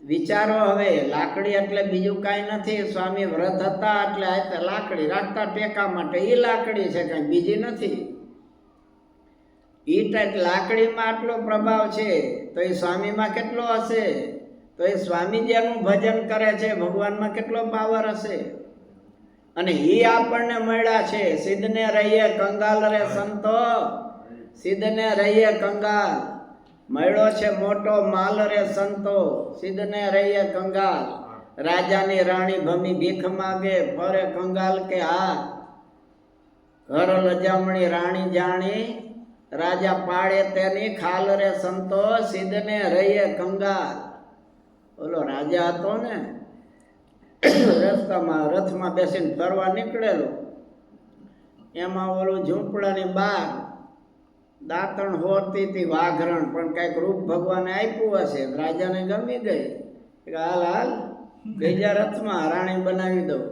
Speaker 1: વિચારો હવે, લાકડી એટલે બીજું કાંઈ નથી. સ્વામી વ્રત હતા એટલે લાકડી રાખતા ટેકા માટે, એ લાકડી છે, કાંઈ બીજી નથી. એ લાકડીમાં આટલો પ્રભાવ છે તો એ સ્વામીમાં કેટલો હશે? તો એ સ્વામીજી એનું ભજન કરે છે, ભગવાનમાં કેટલો પાવર હશે? અને એ આપણને મળ્યા છે. સિદ્ધને રહીએ કંગાલ રે સંતો, સિદ્ધને રહીએ કંગાલ. મળ્યો છે મોટો માલ રે સંતો, સિદ્ધને રહીએ કંગાલ. રાજાની રાણી ભમી ભીખ માગે, ફરે કંગાલ કે હા. ઘર લજામણી રાણી જાણી, રાજા પાડે તેની ખાલ રે સંતો, સિદ્ધને રહીએ કંગાલ. ઓલો રાજા હતો ને, રસ્તામાં રથમાં બેસીને ફરવા નીકળેલો, એમાં ઓલું ઝૂંપડાની બહાર દાંતણ હોરતી હતી વાઘરણ, પણ કઈક રૂપ ભગવાને આપ્યું હશે, રાજાને ગમી ગઈ. હાલ બીજા રથમાં રાણી બનાવી દઉં.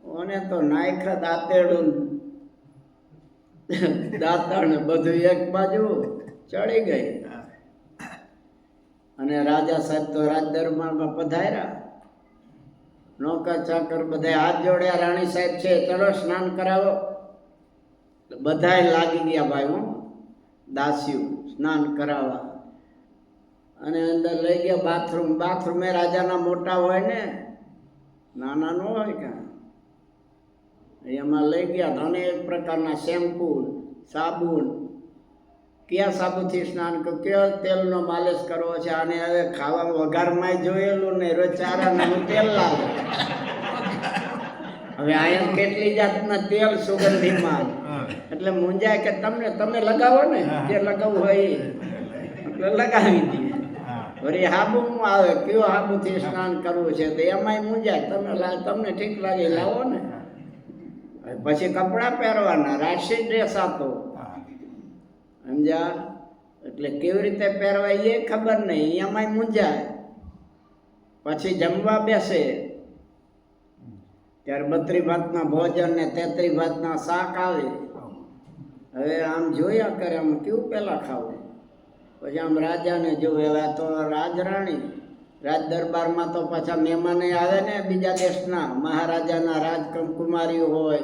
Speaker 1: ઓને તો નાયખા દાંતેડું દાંતણ બધું એક બાજુ ચડી ગઈ. અને રાજા સાહેબ તો રાજ દરબારમાં પધાર્યા, નોકર ચાકર બધા હાથ જોડ્યા, રાણી સાહેબ છે ચલો સ્નાન કરાવો. બધાય લાગી ગયા ભાઈ, હું દાસ્યું સ્નાન કરાવવા. અને અંદર લઈ ગયા બાથરૂમ એ રાજાના મોટા હોય ને, નાના ન હોય કે, એમાં લઈ ગયા. અનેક પ્રકારના શેમ્પુ, સાબુન, કયા સાબુથી સ્નાન કરો, કયા તેલનો માલિશ કરવો છે, અને હવે ખાવામાં વઘારમાં જોયેલું ને રોજ ચારાનું તેલ લાવે. હવે અહીંયા કેટલી જાતના તેલ સુગંધીમાં, એટલે મુંજાય કે તમે લગાવો ને, જે લગાવવું હોય એટલે લગાવી દઈએ. વળી હાબુમાં આવે, કયો હાબુથી સ્નાન કરવું છે, તો એમાંય મુંજાય. તમને ઠીક લાગે લાવો ને. પછી કપડાં પહેરવાના, રાશિ ડ્રેસ આપો, સમજ્યા? એટલે કેવી રીતે પહેરવા એ ખબર નહીં, એમાંય મૂંઝાય. પછી જમવા બેસે ત્યારે 32 ભાતના ભોજન ને 33 ભાતના શાક આવે. હવે આમ જોયા કરે, આમ કેવું પેલા ખાવું. પછી આમ રાજાને જોવે, હવે તો રાજરાણી રાજ દરબારમાં તો પાછા મહેમાને આવે ને બીજા દેશના મહારાજાના રાજકુમારીઓ હોય,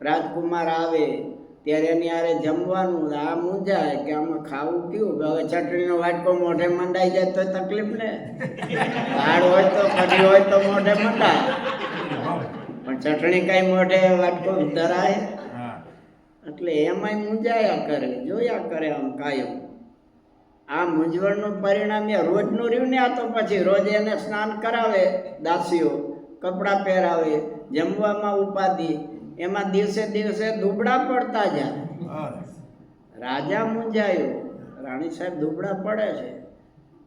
Speaker 1: રાજકુમાર આવે ત્યારે એની હારે જમવાનું. આ મૂંઝાય કે આમાં ખાવું કયું, હવે ચટણીનો વાટકો મોઢે મંડાઈ જાય તો તકલીફ ને, દાળ હોય તો કઢી હોય તો મોઢે મંડાય, પણ ચટણી કઈ મોઢે વાટકો ધરાય, એટલે એમાંય મૂંઝાયા કરે, જોયા કરે આમ કાયમ. આ મૂંઝવણનું પરિણામ એ રોજનું રહ્યું ને. આ તો પછી રોજ એને સ્નાન કરાવે દાસીઓ, કપડાં પહેરાવે, જમવામાં ઉપાધિ, એમાં દિવસે દિવસે દુબળા પડતા જાય. રાજા મૂંઝાયો, રાણી સાહેબ દુબળા પડે છે.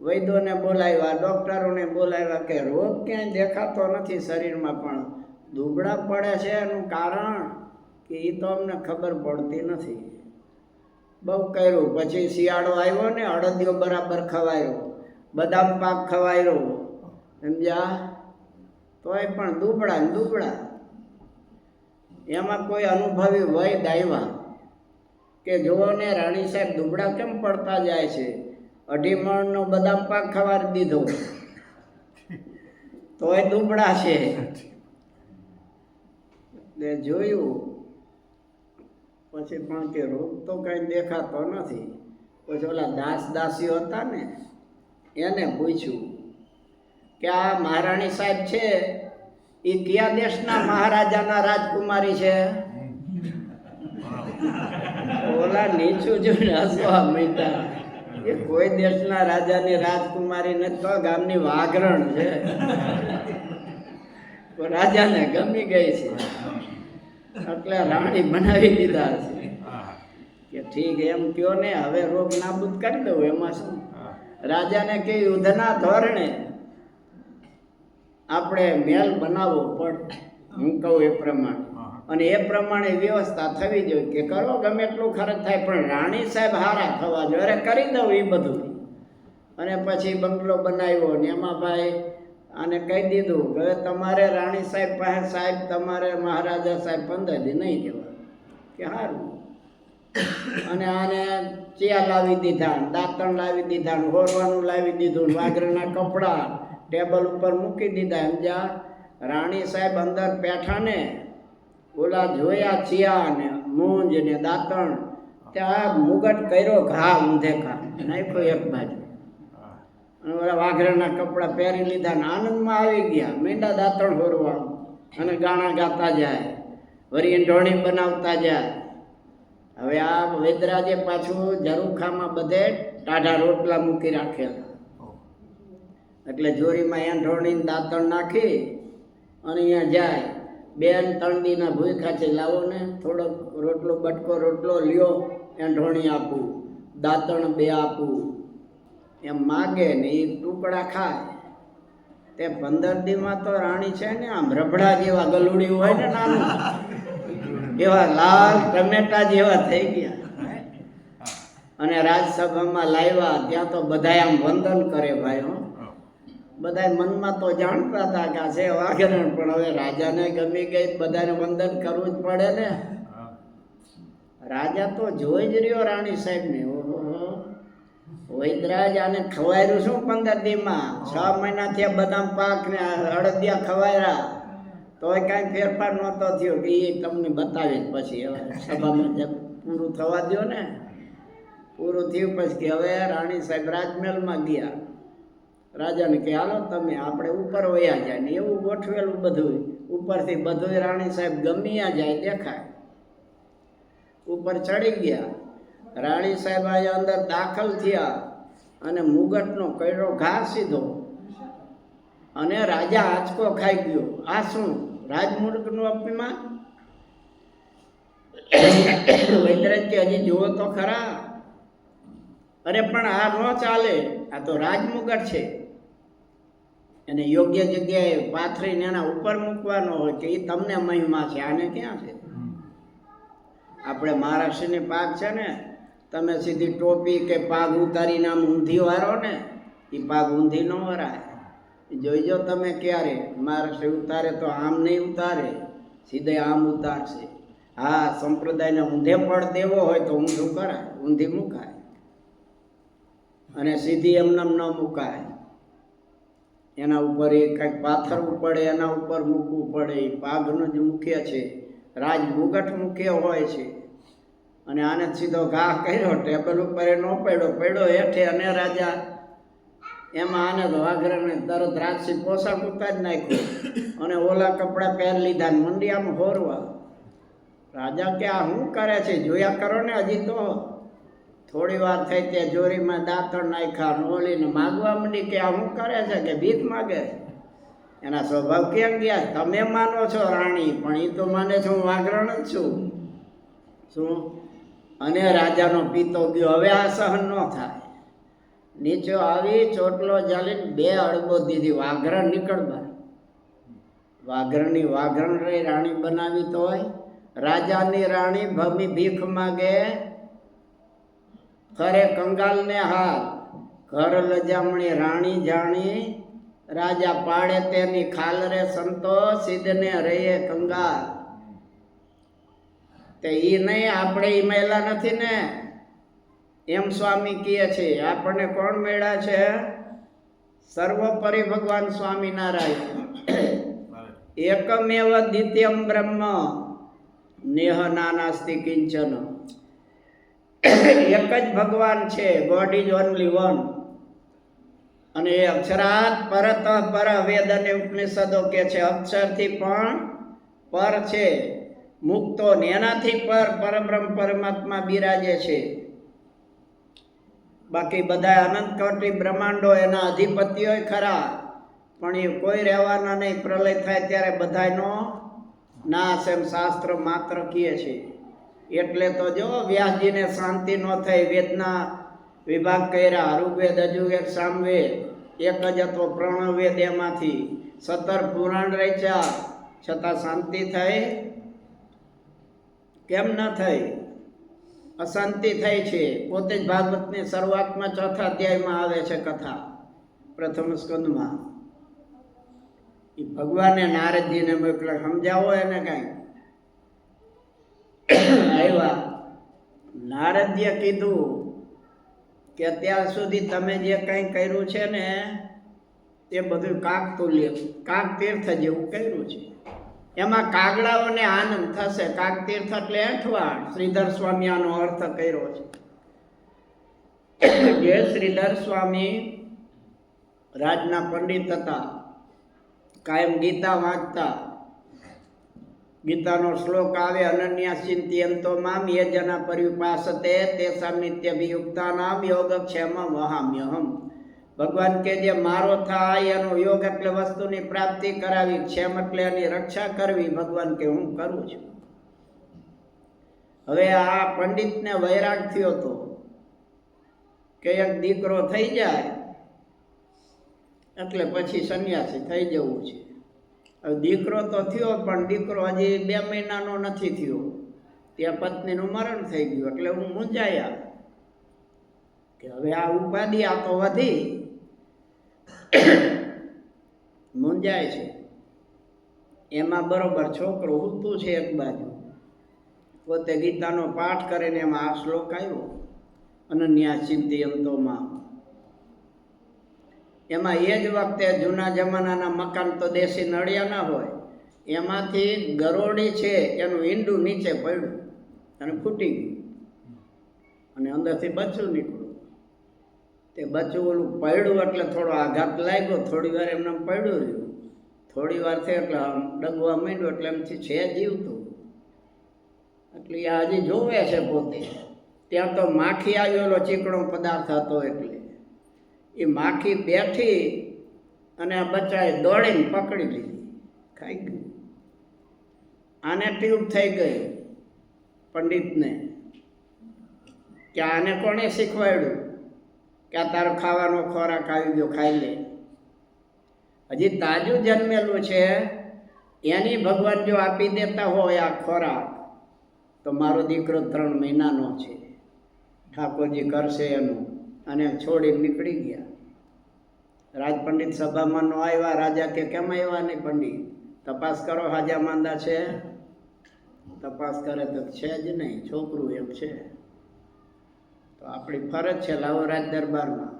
Speaker 1: વૈદ્યોને બોલાવ્યા, ડૉક્ટરોને બોલાવ્યા કે રોગ ક્યાંય દેખાતો નથી શરીરમાં, પણ દુબળા પડે છે એનું કારણ કે એ તો અમને ખબર પડતી નથી. બહુ કર્યું, પછી શિયાળો આવ્યો ને, અડદિયો બરાબર ખવાયો, બદામ પાક ખવાયો, સમજ્યા, તોય પણ દુબળા ને દુબળા. એમાં કોઈ અનુભવી વૈદ આવ્યા કે જુઓ ને રાણી સાહેબ દુબળા કેમ પડતા જાય છે, 2.5 મણનો બદામ પાક ખવાડી દીધો તોય દુબળા છે. એટલે જોયું, પછી પણ કે રોગ તો કઈ દેખાતો નથી. પછી ઓલા દાસીઓ હતા ને એને પૂછ્યું કે આ મહારાણી સાહેબ છે એ કયા દેશના મહારાજાના રાજકુમારી છે? ઓલા નીચું જોઈને હસવા માંડ્યા એ કોઈ દેશના રાજાની રાજકુમારી નથી, તો ગામની વાઘરણ છે. રાજાને ગમી ગઈ છે એટલે રાણી બનાવી દીધા છે કે ઠીક એમ કયો ને, હવે રોગ નાબૂદ કરી દઉં, એમાં શું. રાજાને કે યુદ્ધના ધોરણે આપણે મહેલ બનાવવો પડે, હું કહું એ પ્રમાણે, અને એ પ્રમાણે વ્યવસ્થા થવી જોઈએ કે કરો ગમે એટલું ખર્ચ થાય પણ રાણી સાહેબ હારા થવા જોઈએ. અરે કરી દઉં એ બધું. અને પછી બંગલો બનાવ્યો ને એમાં ભાઈ આને કહી દીધું હવે તમારે રાણી સાહેબ પાસે સાહેબ તમારે મહારાજા સાહેબ 15 દી નહીં જવા, કે સારું. અને આને ચિયા લાવી દીધા, દાંતણ લાવી દીધા, હોરવાનું લાવી દીધું, વાઘરના કપડાં ટેબલ ઉપર મૂકી દીધા. એમ જ્યાં રાણી સાહેબ અંદર બેઠા ને, ઓલા જોયા ચિયા ને મૂંજ ને દાંતણ, ત્યાં મુગટ કર્યો ઘા, ઊંધે ઘા નાખ્યો એક બાજુ, અને ઓલા વાઘરાના કપડાં પહેરી લીધા ને આનંદમાં આવી ગયા. મીંડા દાંતણ હોરવા અને ગાણા ગાતા જાય, વરી ઢોણી બનાવતા જાય. હવે આ વેદરાજે પાછું ઝરૂખામાં બધે ટાઢા રોટલા મૂકી રાખેલા, એટલે જોરીમાં એંઢોણી દાંતણ નાખી અને અહીંયા જાય. 2-3 દીના ભૂખ્યા છે, લાવો ને થોડોક રોટલો, બટકો રોટલો લ્યો, એંઢોણી આપું, દાંતણ 2 આપું, એમ માગે ને એ ટુકડા ખાય. તે 15 દીમાં તો રાણી છે ને આમ રબડા જેવા, ગલુડી હોય ને નાનું, એવા લાલ ટમેટા જેવા થઈ ગયા. અને રાજસભામાં લાવ્યા, ત્યાં તો બધા આમ વંદન કરે ભાઈ. હો, બધા મનમાં તો જાણતા હતા કે આ છે વાઘરણ, પણ હવે રાજાને ગમી ગઈ, બધાને વંદન કરવું જ પડે ને. રાજા તો જોઈ જ રહ્યો રાણી સાહેબ ને. ઓહો, વૈદરાજ આને ખવાયરું શું 15 દીમાં? 6 મહિનાથી બદામ પાક ને અડદિયા ખવાયરા તોય કાંઈ ફેરફાર નહોતો થયો. કે એ તમને બતાવી પછી હવે સભામાં પૂરું થવા દો ને. પૂરું થયું પછી કે હવે રાણી સાહેબ રાજમહેલમાં ગયા. રાજાને કે હાલો તમે આપણે ઉપર વયા જાય ને, એવું ગોઠવેલું બધું. ઉપરથી બધું રાણી સાહેબ ગમ્યા જાય દેખાય. ઉપર ચડી ગયા. રાણી સાહેબ અહીંયા અંદર દાખલ થયા અને મુગટનો કયડો ઘા સીધો, અને રાજા આંચકો ખાઈ ગયો. આ શું રાજમુર્ગનું અપમાન? વૈદરાજ કે હજી જુઓ તો ખરા. અરે પણ આ ન ચાલે, આ તો રાજમુગટ છે, એને યોગ્ય જગ્યાએ પાથરીને એના ઉપર મૂકવાનો હોય કે એ તમને મહિમા છે, આને ક્યાં છે? આપણે મહારાષ્ટ્રની પાક છે ને, તમે સીધી ટોપી કે પાગ ઉતારીને આમ ઊંધી વારો ને, એ પાગ ઊંધી ન વરાય. જોઈજો તમે ક્યારે મહારાષ્ટ્ર ઉતારે તો આમ નહીં ઉતારે, સીધે આમ ઉતારશે. હા, સંપ્રદાયને ઊંધે પડ દેવો હોય તો ઊંધું કરાય, ઊંધી મુકાય, અને સીધી એમનામ ન મુકાય. એના ઉપર એ કંઈક પાથરવું પડે, એના ઉપર મૂકવું પડે. એ પાઘનું જ મુખ્ય છે. રાજ મુગટ મુખ્ય હોય છે. અને આને સીધો ઘા કર્યો, ટેબલ ઉપર એ ન પડ્યો હેઠે, અને રાજા એમાં આને તો વાઘરાને તરત રાજસી પોશાક ઉતારી નાખ્યો અને ઓલા કપડાં પહેરી લીધા ને મંડી આમ હોરવા. રાજા કે આ શું કરે છે, જોયા કરો ને. હજી તો થોડી વાર થઈ ત્યાં જોરીમાં દાંતણ નાખ્યા, ઓલીને માગવા માંડી કે આ શું કરે છે, કે ભીખ માગે. એના સ્વભાવ ક્યાં ગયા? તમે માનો છો રાણી, પણ એ તો માને છે હું વાઘરણ જ છું. શું? અને રાજાનો પિત્તો ગયો. હવે આ સહન ન થાય. નીચે આવી ચોટલો જાલીને 2 અડબો દીધી. વાઘરણ નીકળવા. વાઘરણની વાઘરણ રહી રાણી બનાવી તોય. રાજાની રાણી ભમી ભીખ માગે, ખરે કંગાલને હાલ. ઘર લજામણી રાણી જાણી, રાજા પાડે તેની ખાલ રે સંતો, સિદ્ધને રહીએ કંગાલ. તે ઈ નહીં, આપણે ઈ મેલા નથી ને, એમ સ્વામી કહે છે. આપણને કોણ મેળા છે? સર્વોપરી ભગવાન સ્વામિનારાયણ. એકમેવ દ્વિતીયમ બ્રહ્મ, નેહ નાનાસ્તિ કિંચન. એક જ ભગવાન છે. God is only one. અને એ અક્ષરાત પરત પર. વેદ અને ઉપનિષદો કે છે અક્ષરથી પણ પર છે. મુક્તો ને એનાથી પર પરબ્રહ્મ પરમાત્મા બિરાજે છે. બાકી બધા અનંત કોટી બ્રહ્માંડો એના અધિપતિઓ ખરા, પણ એ કોઈ રહેવાના નહીં. પ્રલય થાય ત્યારે બધાનો નાશ એમ શાસ્ત્ર માત્ર કહે છે. એટલે તો જો વ્યાસજીને શાંતિ ન થઈ. વેદના વિભાગ કર્યા, ઋગ્વેદ, યજુર્વેદ, સામવેદ. એક જ હતો પ્રણવેદ. એમાંથી 17 પુરાણ રચ્યા, છતાં શાંતિ થઈ? કેમ ન થઈ? અશાંતિ થઈ છે. પોતે જ ભાગવતની શરૂઆતમાં 4થા અધ્યાયમાં આવે છે કથા, પ્રથમ સ્કંદમાં. એ ભગવાને નારદજીને મોકલે, સમજાવો એને કઈ. આવ્યા. નારદજીએ કીધું કે અત્યાર સુધી તમે જે કંઈ કર્યું છે ને, તે બધું કાકતુલ્ય, કાક તીર્થ જેવું કર્યું છે. એમાં કાગડાઓને આનંદ થશે. કાક તીર્થ એટલે અઠવાડ. શ્રીધર સ્વામી આનો અર્થ કર્યો છે. જે શ્રીધર સ્વામી રાજના પંડિત હતા, કાયમ ગીતા વાંચતા. ગીતાનો શ્લોક આવે, અનન્યા ચિંત્યંતો મામ યે જના પર્યુપાસતે તેષાં નિત્યભિયુક્તાનામ યોગક્ષેમં વહામ્યહમ. ભગવાન કે જે મારો થાય એનો યોગ એટલે વસ્તુની પ્રાપ્તિ કરાવી, ક્ષેમ એટલે એની રક્ષા કરવી. ભગવાન કે હું કરું છું. હવે આ પંડિતને વૈરાગ થયો હતો કે એક દીકરો થઈ જાય એટલે પછી સંન્યાસી થઈ જવું છે. હવે દીકરો તો થયો, પણ દીકરો હજી 2 મહિનાનો નથી થયો. ત્યાં પત્નીનું મરણ થઈ ગયું. એટલે હું મૂંઝાયા કે હવે આ ઉપાધિ આ તો વધી. મૂંઝાય છે. એમાં બરોબર છોકરો ઊતું છે એક બાજુ, પોતે ગીતાનો પાઠ કરીને એમાં આ શ્લોક આવ્યો, અનન્યા ચિંત્યંતોમાં. એમાં એ જ વખતે જૂના જમાનાના મકાન તો દેશી નળિયા ના હોય, એમાંથી ગરોળી છે એનું ઈંડું નીચે પડ્યું અને ફૂટી ગયું, અને અંદરથી બચ્ચું નીકળ્યું. તે બચ્ચું ઓલું પડ્યું એટલે થોડો આઘાત લાગ્યો. થોડી વાર એમને પડ્યું રહ્યું. થોડી વાર થઈ એટલે ડગવા માંડ્યો, એટલે એમથી છે જીવતું. એટલે એ હજી જોવે છે પોતે. ત્યાં તો માખી આવેલો ચીકણો પદાર્થ હતો, એટલે એ માખી બેઠી અને આ બચ્ચાએ દોડીને પકડી લીધી, ખાઈ ગયું. આને ટ્યુબ થઈ ગઈ પંડિતને કે આને કોણે શીખવાડ્યું કે આ તારો ખાવાનો ખોરાક આવી ગયો, ખાઈ લે. હજી તાજું જન્મેલું છે, એની ભગવાન જો આપી દેતા હોય આ ખોરાક, તો મારો દીકરો 3 મહિનાનો છે, ઠાકોરજી કરશે એનું. અને છોડી નીકળી ગયા. રાજપંડિત સભામાં નો આવ્યા. રાજા કે કેમ આવ્યા નહીં પંડિત? તપાસ કરો, હાજા માંદા છે. તપાસ કરે તો છે જ નહીં, છોકરું એમ છે. તો આપણી ફરજ છે, લાવો રાજ દરબારમાં.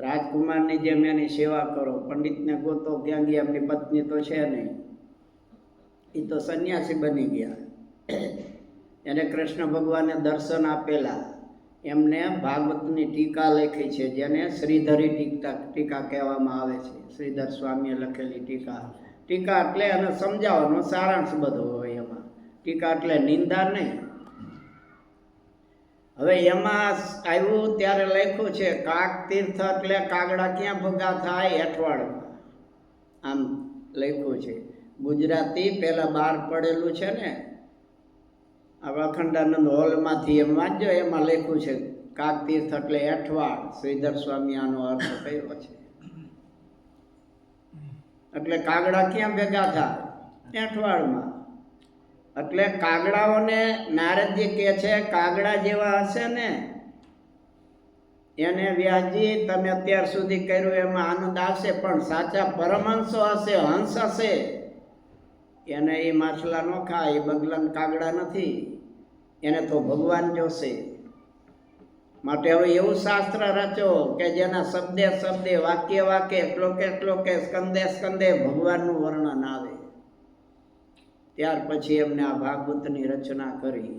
Speaker 1: રાજકુમારની જેમ એની સેવા કરો. પંડિતને ગોતો, ક્યાં ગયા? એમની પત્ની તો છે નહીં, એ તો સંન્યાસી બની ગયા. એને કૃષ્ણ ભગવાને દર્શન આપેલા. એમને ભાગવતની ટીકા લખી છે, જેને શ્રીધરી ટીકા કહેવામાં આવે છે. શ્રીધર સ્વામીએ લખેલી ટીકા. ટીકા એટલે એને સમજાવવાનો સારાંશ બધો હોય એમાં. ટીકા એટલે નિંદા નહીં. હવે એમાં આવ્યું ત્યારે લખ્યું છે કાક તીર્થ એટલે કાગડા ક્યાં ભેગા થાય? એઠવાડમાં. આમ લખ્યું છે. ગુજરાતી પહેલા બહાર પડેલું છે ને, આ અખંડાનંદ હોલમાંથી એમ વાંચજો, એમાં લખ્યું છે કાક તીર્થ એટલે એઠવાડ. શ્રીધર સ્વામી આનો અર્થ કર્યો છે. એટલે કાગડા ક્યાં ભેગા થાય? એઠવાડમાં. એટલે કાગડાઓને નારદજી કહે છે કાગડા જેવા હશે ને એને વ્યાસજી તમે અત્યાર સુધી કર્યું એમાં આનંદ આવશે, પણ સાચા પરમહંસો હશે, હંસ હશે, એને એ માછલા ન ખાય, એ બગલાન કાગડા નથી, એને તો ભગવાન જોશે. માટે હવે એવું શાસ્ત્ર રચો કે જેના શબ્દે શબ્દે, વાક્ય વાક્ય, શ્લોકે શ્લોકે, સ્કંદે સ્કંદે ભગવાનનું વર્ણન આવે. ત્યાર પછી એમને આ ભાગવતની રચના કરી,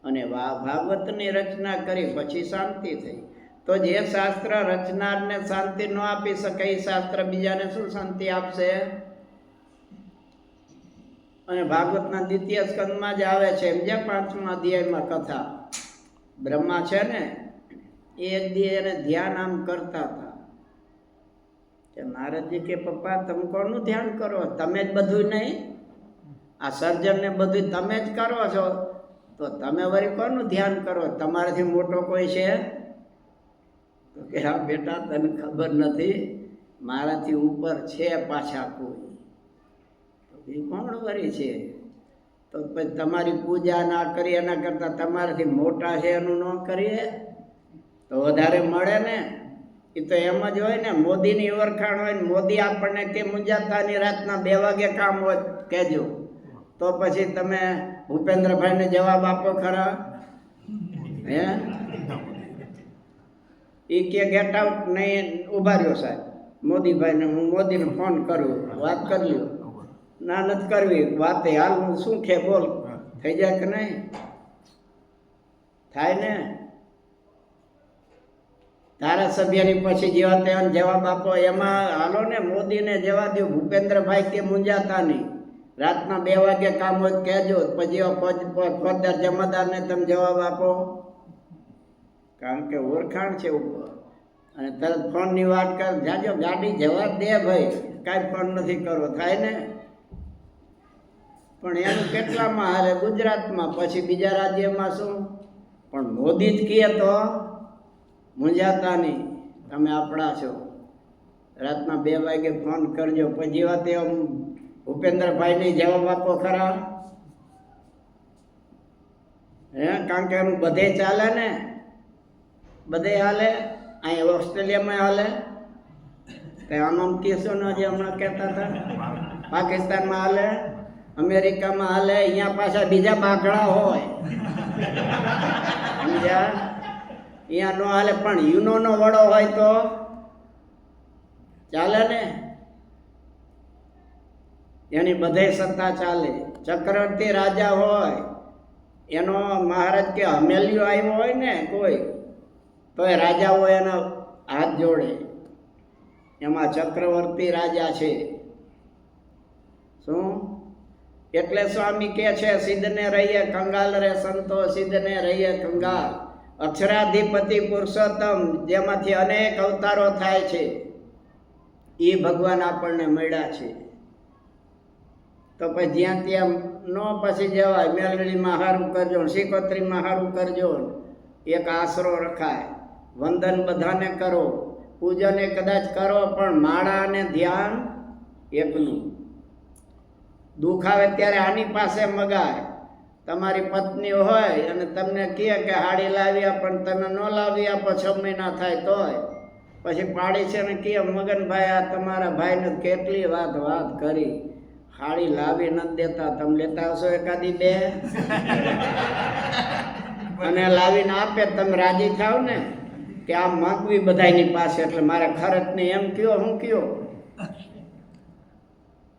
Speaker 1: અને ભાગવતની રચના કરી પછી શાંતિ થઈ. તો જે શાસ્ત્ર રચનારને શાંતિ ન આપી શકે એ શાસ્ત્ર બીજાને શું શાંતિ આપશે? અને ભાગવતના દ્વિતીય સ્કંદમાં જ આવે છે એમ, જે 5મા અધ્યાયમાં કથા. બ્રહ્મા છે ને એ એક દી એને ધ્યાન આમ કરતા હતા. નારદજી કે પપ્પા તમે કોનું ધ્યાન કરો? તમે જ બધું નહીં, આ સર્જનને બધું તમે જ કરો છો, તો તમે વળી કોનું ધ્યાન કરો? તમારાથી મોટો કોઈ છે? તો કે હા બેટા તને ખબર નથી, મારાથી ઉપર છે પાછા કોઈ. તો એ કોણ વળી છે? તો પછી તમારી પૂજા ના કરીએ, એના કરતાં તમારાથી મોટા છે એનું ન કરીએ તો વધારે મળે ને. એ તો એમ જ હોય ને, મોદીની ઓળખાણ હોય ને, મોદી આપણને કે મુંજાતાની રાતના 2 વાગે કામ હોય કહેજો, તો પછી તમે ભૂપેન્દ્રભાઈને જવાબ આપો ખરા? હે એ કે ગેટ આઉટ નહીં, ઊભા રહ્યો સાહેબ, મોદીભાઈને હું મોદીને ફોન કરું, વાત કરી લ્યો. ના નથી કરવી વાતે, હાલ હું શું કે બોલ, થઈ જાય કે નહીં? થાય ને. ધારાસભ્યની પછી જેવા તેવા જવાબ આપો, એમાં હાલો ને મોદીને જવા દો, ભૂપેન્દ્રભાઈ કે મુંજાતા નહીં, રાતના 2 વાગે કામ હોય કહેજો, પછી ફોજદાર જમાદારને તમે જવાબ આપો. કારણ કે ઓળખાણ છે ઉપર. અને તરત ફોનની વાત કર, જાજો ગાડી જવાબ દે ભાઈ, કાંઈ ફોન નથી કરવો, થાય ને. પણ એનું કેટલામાં હાલે? ગુજરાતમાં, પછી બીજા રાજ્યમાં શું? પણ મોદી જ કહે તો મુંજાતા નહીં, તમે આપણા છો, રાતના 2 વાગે ફોન કરજો, પછી વાત એમ ભૂપેન્દ્રભાઈને જવાબ આપો ખરા? હે કારણ કે એનું બધે ચાલે ને, બધે હાલે. અહીં ઓસ્ટ્રેલિયામાં હાલે, કંઈ આમ કેસો ન જે હમણાં કહેતા હતા, પાકિસ્તાનમાં હાલે, અમેરિકામાં હાલે. અહીંયા પાછા બીજા બાકડા હોય, સમજ્યા? અહીંયા ન હાલે, પણ યુનોનો વડો હોય તો ચાલે ને, એની બધે સત્તા ચાલે. ચક્રવર્તી રાજા હોય, એનો મહારાજ કે હમેલિયો આવ્યો હોય ને કોઈ, તો એ રાજાઓ એનો હાથ જોડે. એમાં ચક્રવર્તી રાજા છે. શું? એટલે સ્વામી કે છે સિદ્ધને રહીએ કંગાલ રે સંતો, સિદ્ધને રહીએ કંગાલ. અક્ષરાધિપતિ પુરુષોત્તમ, જેમાંથી અનેક અવતારો થાય છે, એ ભગવાન આપણને મળ્યા છે. તો પછી જ્યાં ત્યાં ન પછી જવાય. મેલડીમાં સારું કરજો, સિકોત્રીમાં સારું કરજો, એક આશરો રખાય, વંદન બધાને કરો, પૂજન એ કદાચ કરો, પણ માળા અને ધ્યાન એકનું. દુઃખ આવે ત્યારે આની પાસે મગાય. તમારી પત્ની હોય અને તમને કહે કે હાડી લાવી આપ, પણ તમે ન લાવી આપો, 6 મહિના થાય તોય પછી પાડી છે ને કહે મગનભાઈ આ તમારા ભાઈને કેટલી વાત કરી, હાડી લાવી નથી દેતા, તમે લેતા આવશો એકાદી 2 અને લાવીને આપે, તમે રાજી થાવ ને
Speaker 2: કે આ માગવી બધાની પાસે એટલે મારે ખર્ચ નહીં એમ કયો હું કયો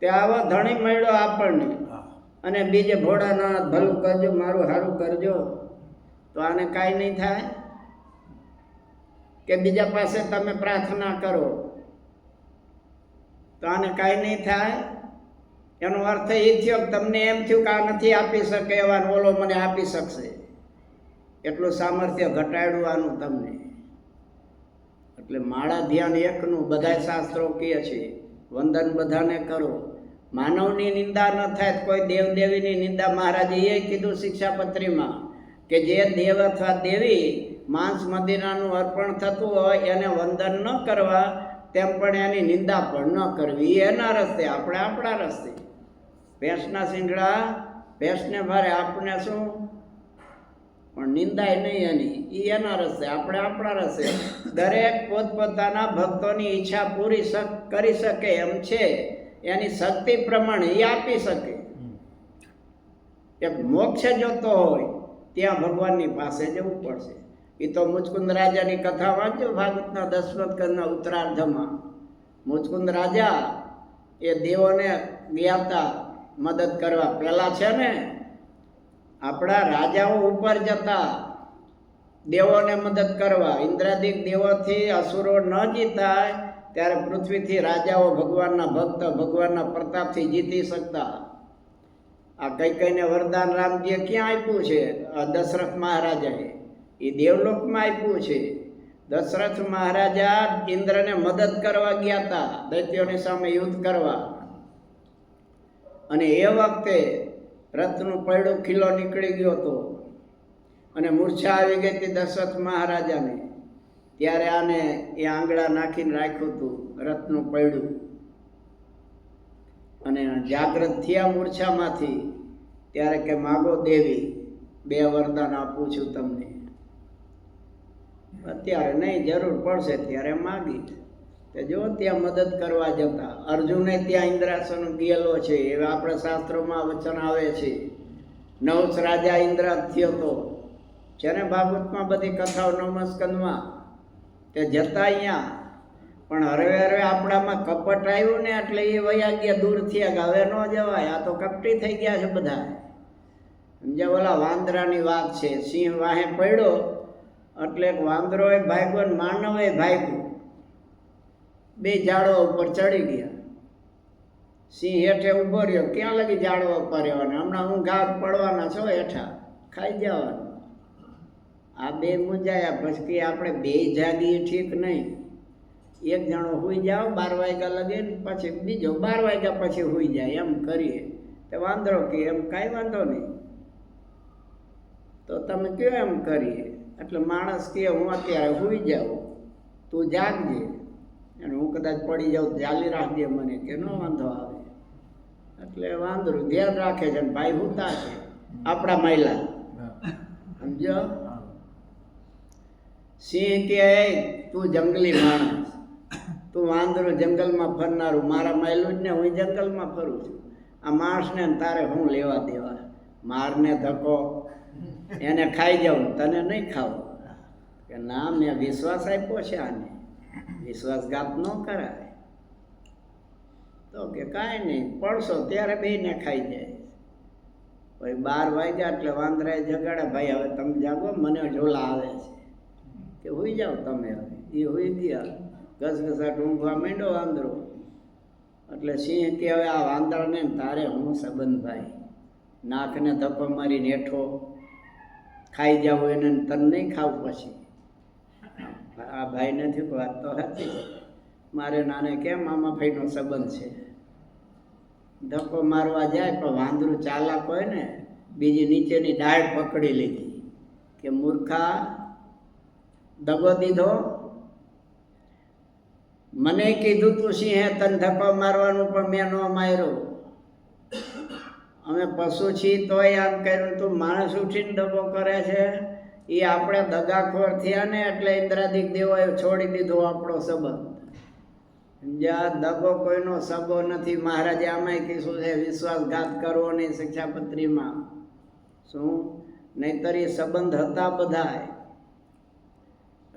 Speaker 2: તે આવો ધણી મળ્યો આપણને અને બીજે ભોળાનાથ ભલું કરજો મારું સારું કરજો તો આને કાંઈ નહીં થાય કે બીજા પાસે તમે પ્રાર્થના કરો તો આને કાંઈ નહીં થાય એનો અર્થ એ થયો કે તમને એમ થયું કે આ નથી આપી શકે એવા ઓલો મને આપી શકશે એટલું સામર્થ્ય ઘટાડ્યું આનું તમને એટલે માળા ધ્યાન એકનું બધા શાસ્ત્રો કહે છે વંદન બધાને કરો માનવની નિંદા ન થાય કોઈ દેવદેવીની નિંદા મહારાજે એ કીધું શિક્ષાપત્રીમાં કે જે દેવ અથવા દેવી માંસ મદિરાનું અર્પણ થતું હોય એને વંદન ન કરવા તેમ પણ એની નિંદા પણ ન કરવી એના રસ્તે આપણે આપણા રસ્તે ભેંસના શીંગડા ભેંસને ભારે આપણે શું પણ નિંદાય નહીં એની એ એના રસ્તે આપણે આપણા રસ્તે દરેક પોતપોતાના ભક્તોની ઈચ્છા પૂરી કરી શકે એમ છે એની શક્તિ પ્રમાણે એ આપી શકે એક મોક્ષ જોતો હોય ત્યાં ભગવાનની પાસે જવું પડશે એ તો મુચકુંદ રાજાની કથા વાંચો ભાગવતના 10 સ્કંદના ઉત્તરાર્ધમાં મુચકુંદ રાજા એ દેવોને ગયા હતા મદદ કરવા પહેલા છે ને આપણા રાજાઓ ઉપર જતા દેવોને મદદ કરવા ઇન્દ્રાદિક દેવોથી અસુરો ન જીતાય ત્યારે પૃથ્વીથી રાજાઓ ભગવાનના ભક્ત ભગવાનના પ્રતાપથી જીતી શકતા આ કઈ કઈને વરદાન રામજીએ ક્યાં આપ્યું છે દશરથ મહારાજાએ એ દેવલોકમાં આપ્યું છે દશરથ મહારાજા ઇન્દ્રને મદદ કરવા ગયા હતા દૈત્યોની સામે યુદ્ધ કરવા અને એ વખતે રથનું પૈડું ખીલો નીકળી ગયો હતો અને મૂર્છા આવી ગઈ હતી દશરથ મહારાજાને ત્યારે આને એ આંગળા નાખીને રાખ્યું હતું રથનું પૈડું અને જાગ્રત થયા મૂર્છામાંથી ત્યારે કે માગો દેવી 2 વરદાન આપું છું તમને અત્યારે નહીં જરૂર પડશે ત્યારે માગી તે જો ત્યાં મદદ કરવા જતા અર્જુને ત્યાં ઇન્દ્રાસન ગયેલો છે એવા આપણે શાસ્ત્રોમાં વચન આવે છે નવસ રાજા ઇન્દ્ર થયો તો છે ને ભાગવતમાં બધી કથાઓ 9મા સ્કંદમાં તે જતા અહીંયા પણ હરવે આપણામાં કપટ આવ્યું ને એટલે એ વયા ગયા દૂર થયા કે હવે ન જવાય આ તો કપટી થઈ ગયા છે બધા સમજ્યા ઓલા વાંદરાની વાત છે સિંહ વાહે પડ્યો એટલે વાંદરો એ ભાગ્યો ને માનવે ભાગ્યું 2 ઝાડવા ઉપર ચડી ગયા સિંહ હેઠે ઉભો રહ્યો ક્યાં લગી ઝાડવા ઉપર રહેવાના હમણાં હું ઘાત પડવાના છો હેઠા ખાઈ જવાનું આ 2 મૂંઝાયા પછી આપણે 2 જાગીએ ઠીક નહીં એક જણો હુઈ જાઓ 12 વાગ્યા લગે પછી બીજો 12 વાગ્યા પછી હુઈ જાય એમ કરીએ તો વાંદરો કે એમ કાંઈ વાંધો નહીં તો તમે કયો એમ કરીએ એટલે માણસ કે હું અત્યારે હુઈ જાઉં તું જાગજે અને હું કદાચ પડી જાઉં ચાલી રાખજે મને કે ન વાંધો આવે એટલે વાંદરું ધ્યાન રાખે છે ને ભાઈ હુતા છે આપણા મહિલા સમજો સિંહ કે તું જંગલી માણસ તું વાંદરું જંગલમાં ફરનારું મારા માયલું જ ને હું જંગલમાં ફરું છું આ માણસને તારે હું લેવા દેવા મારને ધક્કો એને ખાઈ જાઉં તને નહીં ખાવું કે ના મેં વિશ્વાસ આપ્યો છે આને વિશ્વાસઘાત ન કરાય તો કે કાંઈ નહીં પડશો ત્યારે બેને ખાઈ જાય ભાઈ 12 વાગ્યા એટલે વાંદરાએ જગાડે ભાઈ હવે તમે જાગો મને ઝોલા આવે છે કે હુઈ જાઓ તમે હવે એ હુઈ ગયા ઘસઘસાટ ઊંઘવા માંડ્યો વાંદરો એટલે સિંહ કે હવે આ વાંદરાને તારે હું સંબંધ ભાઈ નાકને ધક્કો મારીને હેઠો ખાઈ જાવ એને તને નહીં ખાવું પછી આ ભાઈ નથી વાત તો હતી મારે નાને કેમ મામા ભાઈનો સંબંધ છે ધક્કો મારવા જાય પણ વાંદરું ચાલાક હોય ને બીજી નીચેની ડાળ પકડી લીધી કે મૂર્ખા દગો દીધો મને કીધું તું સિંહે તને ધક્કો મારવાનું પણ મેં ન માર્યો અમે પશુ છીએ તોય આમ કર્યું તું માણસ ઉઠીને દગો કરે છે એ આપણે દગાખોર થયા ને એટલે ઇન્દ્રાદિક દેવોએ છોડી દીધો આપણો સંબંધ સમજ્યા દગો કોઈનો સગો નથી મહારાજે આમાંય કીધું છે વિશ્વાસઘાત કરવો નહીં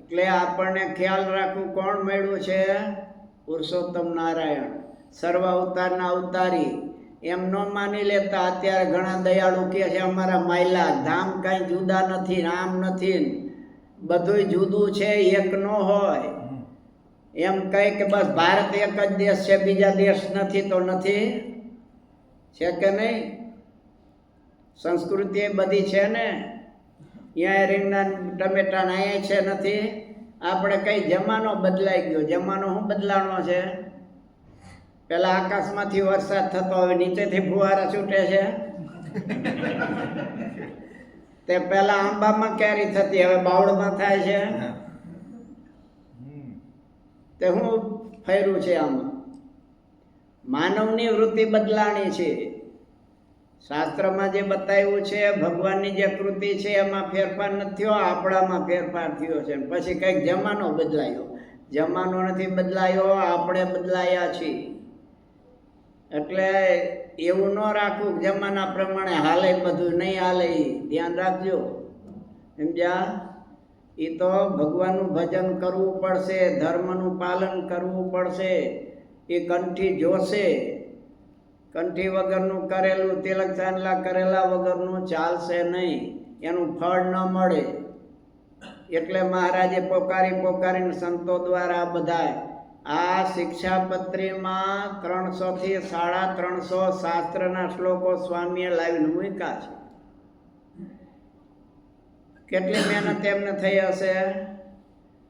Speaker 2: એટલે આપણને ખ્યાલ રાખવું કોણ મળ્યું છે? પુરુષોત્તમ નારાયણ, સર્વ અવતારના અવતારી. એમ ન માની લેતા અત્યારે ઘણા દયાળુ કહે છે અમારા માયલા ધામ કાંઈ જુદા નથી, આમ નથી, બધુંય જુદું છે, એક ન હોય. એમ કહે કે બસ ભારત એક જ દેશ છે, બીજા દેશ નથી તો નથી, છે કે નહીં? સંસ્કૃતિ એ બધી છે ને. અહીંયા રીંગણા ટમેટા અહીંયા છે નથી. આપણે કઈ જમાનો બદલાઈ ગયો. જમાનો શું બદલાણો છે? પેલા આકાશમાંથી વરસાદ થતો, હવે નીચેથી ફુવારા છૂટે છે. તે પેલા આંબામાં કેરી થતી, હવે બાવળમાં થાય છે. તે શું ફેર્યું છે આમાં? માનવની વૃત્તિ બદલાણી છે. શાસ્ત્રમાં જે બતાવ્યું છે, ભગવાનની જે કૃતિ છે એમાં ફેરફાર નથી થયો, આપણામાં ફેરફાર થયો છે. પછી કંઈક જમાનો બદલાયો. જમાનો નથી બદલાયો, આપણે બદલાયા છીએ. એટલે એવું ન રાખવું જમાના પ્રમાણે હાલે, બધું નહીં હાલે. ધ્યાન રાખજો, સમજ્યા? એ તો ભગવાનનું ભજન કરવું પડશે, ધર્મનું પાલન કરવું પડશે. એ કંઠી જોશે. કંઠી વગરનું કરેલું, તિલક ચાંદલા કરેલા વગરનું ચાલશે નહીં, એનું ફળ ન મળે. એટલે મહારાજે પોકારીને સંતો દ્વારા બધા આ શિક્ષાપત્રીમાં 300 થી 350 શાસ્ત્રના શ્લોકો સ્વામીએ લાવીને મૂક્યા છે. કેટલી મહેનત એમને થઈ હશે.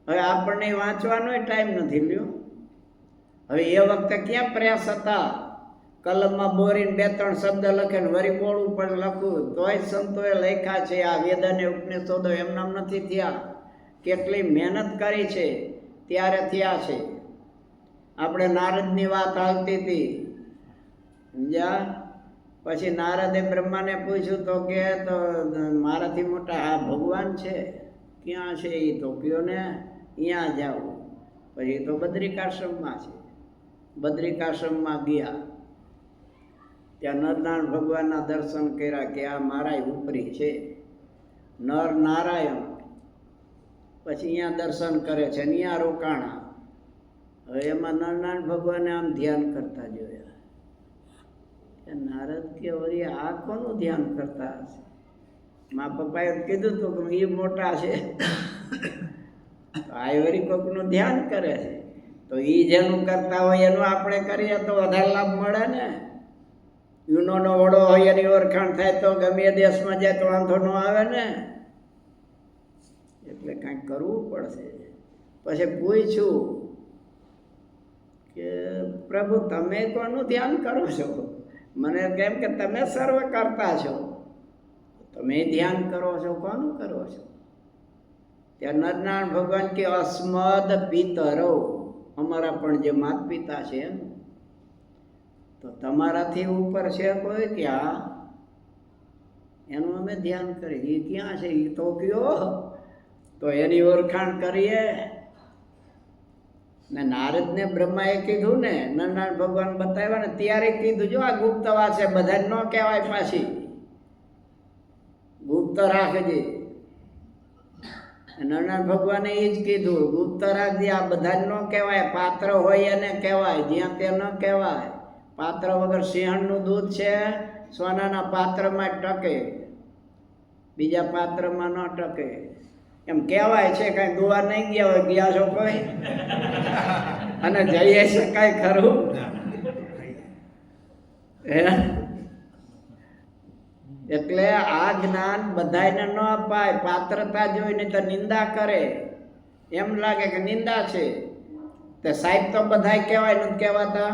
Speaker 2: હવે આપણને વાંચવાનો ટાઈમ નથી લ્યો. હવે એ વખતે ક્યાં પ્રયાસ હતા? કલમમાં બોરીને 2-3 શબ્દ લખે ને વરી બોર્ડ ઉપર લખવું, તોય સંતોએ લખ્યા છે. આ વેદ અને ઉપનિષદો એમનામ નથી થયા. કેટલી મહેનત કરી છે ત્યારે થયા છે. આપણે નારદની વાત હાલતી હતી, સમજ્યા? પછી નારદે બ્રહ્માને પૂછ્યું તો કે તો મારાથી મોટા આ ભગવાન છે, ક્યાં છે? એ તો કયો ને અહીંયા જાઓ. પછી તો બદ્રિકાશ્રમમાં છે. બદ્રિકાશ્રમમાં ગયા, ત્યાં નરનારાયણ ભગવાનના દર્શન કર્યા કે આ મારા ઉપરી છે, નર નારાયણ. પછી અહીંયા દર્શન કરે છે, અહીંયા રોકાણા. હવે એમાં નરનારાયણ ભગવાને આમ ધ્યાન કરતા જોયા. નારદ કે વળી આ કોનું ધ્યાન કરતા હશે? મા પપ્પાએ કીધું હતું કે એ મોટા છે, આ વળી કોકનું ધ્યાન કરે છે. તો એ જેનું કરતા હોય એનું આપણે કરીએ તો વધારે લાભ મળે ને. યુનોનો વડો હોય એની ઓળખાણ થાય તો ગમે એ દેશમાં જાય તો વાંધો ન આવે ને. એટલે કાંઈક કરવું પડશે. પછી પૂછ્યું કે પ્રભુ તમે કોનું ધ્યાન કરો છો? મને કેમ કે તમે સર્વ કરતા છો, તમે ધ્યાન કરો છો, કોનું કરો છો? ત્યાં નરનારાયણ ભગવાન કે અસ્મદ પિતરો, અમારા પણ જે માત પિતા છે તો તમારાથી ઉપર છે કોઈ ક્યાં? એનું અમે ધ્યાન કરીએ. એ ક્યાં છે? એ તો કયો, તો એની ઓળખાણ કરીએ ને. નારદને બ્રહ્માએ કીધું ને, નરનારાયણ ભગવાન બતાવ્યા ને ત્યારે કીધું જો આ ગુપ્ત વાત છે, બધા ન કહેવાય. પાછી ગુપ્ત રાખજે. નરનારાયણ ભગવાને એ જ કીધું, ગુપ્ત રાખજે, આ બધા ન કહેવાય. પાત્ર હોય એને કહેવાય, જ્યાં તે ન કહેવાય. પાત્ર વગર સિંહણનું દૂધ છે, સોનાના પાત્રમાં જ ટકે, બીજા પાત્રમાં ન ટકે. એમ કહેવાય છે. કાંઈ દુવા નહીં ગયા હોય? ગયા છો કોઈ? અને જઈએ છે કાંઈ ખરું? એટલે આ જ્ઞાન બધાને ન અપાય. પાત્રતા જોઈને તો નિંદા કરે, એમ લાગે કે નિંદા છે. તે સાહેબ તો બધા કહેવાય, નથી કહેવાતા?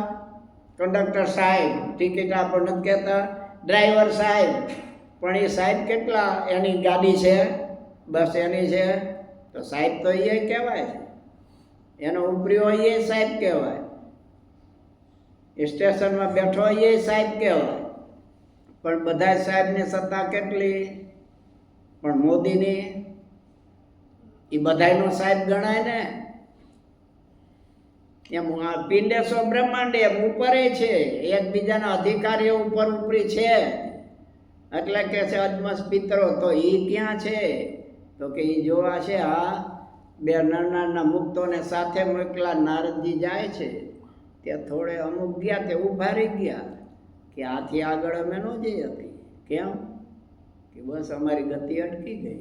Speaker 2: કંડક્ટર સાહેબ, ટિકિટ આપો નથી કહેતા? ડ્રાઈવર સાહેબ, પણ એ સાહેબ કેટલા? એની ગાડી છે, બસ એની છે, તો સાહેબ તો એ કહેવાય. એનો ઉપરી હોય એ સાહેબ કહેવાય. સ્ટેશનમાં બેઠો હોય એ સાહેબ કહેવાય. પણ બધા સાહેબની સત્તા કેટલી? પણ મોદીની એ બધાયનો સાહેબ ગણાય ને. એમ પિંડેશ્વ બ્રહ્માંડ એમ ઉપર છે, એકબીજાના અધિકારીઓ ઉપર ઉપરી છે. એટલે કે છે અજમસ પિતરો. તો એ ક્યાં છે? તો કે એ જોવા છે આ બે નાના મુક્તોને સાથે મોકલા. નારદજી જાય છે ત્યાં થોડે અમુક ગયા તે ઊભા રહી ગયા કે આથી આગળ અમે ન જઈ હતી. કેમ કે બસ અમારી ગતિ અટકી ગઈ,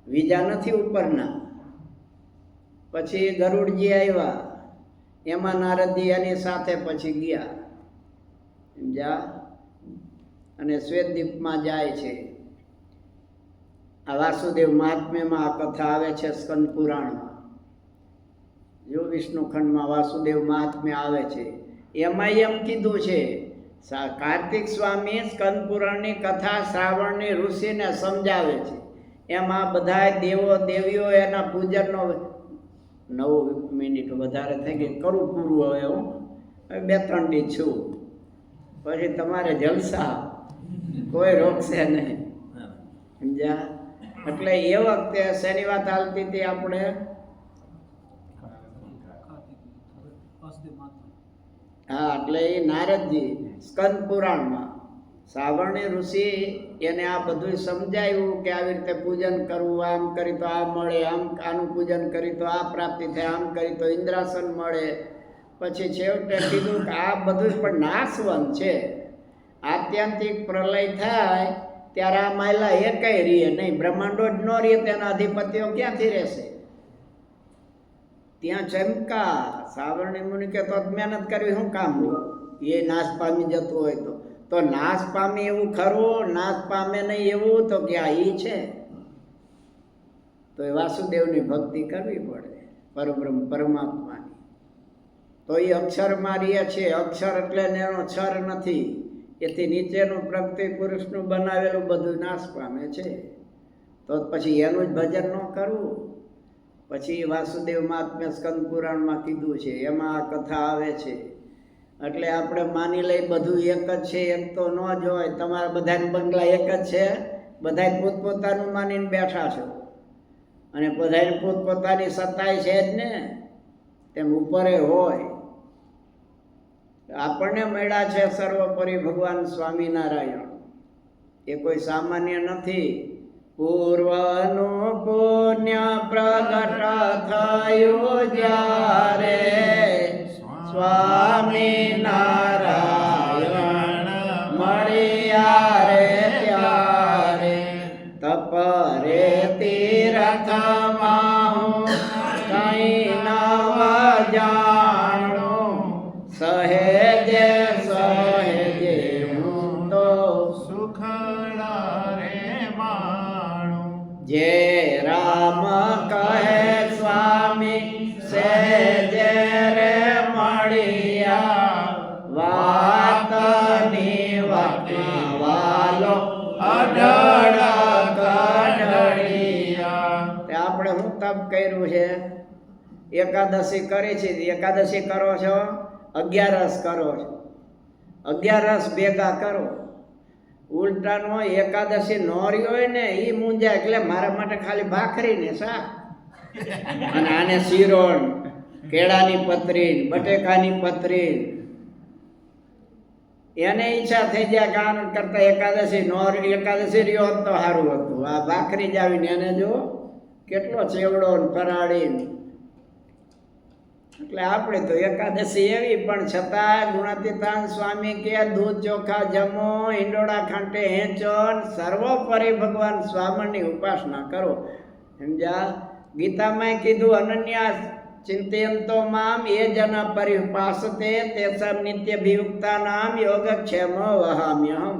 Speaker 2: બીજા નથી ઉપરના. પછી ગરુડજી આવ્યા, એમાં નારદજી એની સાથે પછી ગયા જા અને શ્વેતદીપમાં જાય છે. આ વાસુદેવ મહાત્મ્યમાં આ કથા આવે છે સ્કંદ પુરાણમાં. જો વિષ્ણુ ખંડમાં વાસુદેવ મહાત્મ્ય આવે છે, એમાં એમ કીધું છે કાર્તિક સ્વામી સ્કંદ પુરાણની કથા શ્રાવણની ઋષિને સમજાવે છે. એમાં બધા દેવો દેવીઓ એના પૂજનનો 9 મિનિટ વધારે થઈ ગઈ, કરું પૂરું હવે હું 2-3 દી છું, પછી તમારે જલસા, કોઈ રોકશે નહીં. સમજ્યા? એટલે એ વખતે શેની વાત હાલતી હતી આપણે? હા, એટલે એ નારદજી સ્કંદ પુરાણમાં શ્રાવણી ઋષિ એને આ બધું સમજાવ્યું કે આવી રીતે પૂજન કરવું, આમ કરી તો આ મળે, આમ આનું પૂજન કરી તો આ પ્રાપ્તિ થાય, આમ કરી તો ઇન્દ્રાસન મળે. પછી છેવટે કીધું કે આ બધું પણ નાશવંત છે, આત્યંતિક પ્રલય થાય ત્યારે આ માયલા એકેય રહીએ નહીં, બ્રહ્માંડો જ ન રહીએ, તેના અધિપતિઓ ક્યાંથી રહેશે? ત્યાં ચમકા સાવરણી મુનિ કે તો મહેનત કરવી શું કામ? એ નાશ પામી જતું હોય તો નાશ પામી એવું ખરું, નાશ પામે નહીં એવું તો ક્યાં ઈ છે? તો એ વાસુદેવની ભક્તિ કરવી પડે, પરબ્રહ્મ પરમાત્માની. તો એ અક્ષરમાં રહે છે, અક્ષર એટલે એનો છર નથી, એથી નીચેનું પ્રકૃતિ પુરુષનું બનાવેલું બધું નાશ પામે છે. તો પછી એનું જ ભજન ન કરવું. પછી વાસુદેવ મહાત્મ્ય સ્કંદ પુરાણમાં કીધું છે, એમાં આ કથા આવે છે. એટલે આપણે માની લઈ બધું એક જ છે, એમ તો ન જ હોય. તમારા બધાને બંગલા એક જ છે, બધા પોતપોતાનું માનીને બેઠા છો, અને બધાને પોતપોતાની સત્તાય છે જ ને, તેમ ઉપરે હોય. આપણને મળ્યા છે સર્વોપરી ભગવાન સ્વામિનારાયણ, એ કોઈ સામાન્ય નથી. પૂર્વનું પુણ્ય પ્રગટ થયું જ્યારે સ્વામિનારાયણ મળ્યા રે ત્યારે, તપરે તીર્થમાં હું કઈ નવ જાણું, સહેજે સહેજે હું તો
Speaker 3: સુખડા રે માણું.
Speaker 2: જે રામ કહે સ્વામી સહેજે રે મળ્યા, વાતની વાતમાં વાલો અઢળ કઢળિયા. આપણે શું તપ કર્યું છે? એકાદશી કરી છે. એકાદશી કરો છો, 11 કરો છો, 11 ભેગા કરો. ઉલટાનો એકાદશી નો રહ્યો હોય ને એ મૂંઝાય, એટલે મારા માટે ખાલી ભાખરી ને શાક, અને આને શીરોણ, કેળાની પતરી, બટેકાની પતરી. એને ઈચ્છા થઈ જાય કે આન કરતા એકાદશી રહ્યો હોત તો સારું હતું. આ ભાખરી જ આવીને એને જો કેટલો ચેવડો ફરાળી. એટલે આપણે તો એકાદશી એવી, પણ છતાં ગુણાતીતાન સ્વામી કે દૂધ ચોખા જમો, ઈંડોળા ખાંટે હેંચો, સર્વોપરી ભગવાન સ્વામીની ઉપાસના કરો. સમજ્યા? ગીતામાં કીધું અનન્યા ચિંતયંતો મામ એ જન પરિપાસતે તેસામ નિત્યભિયુક્તાનામ યોગક્ષેમ વહામ્યહમ.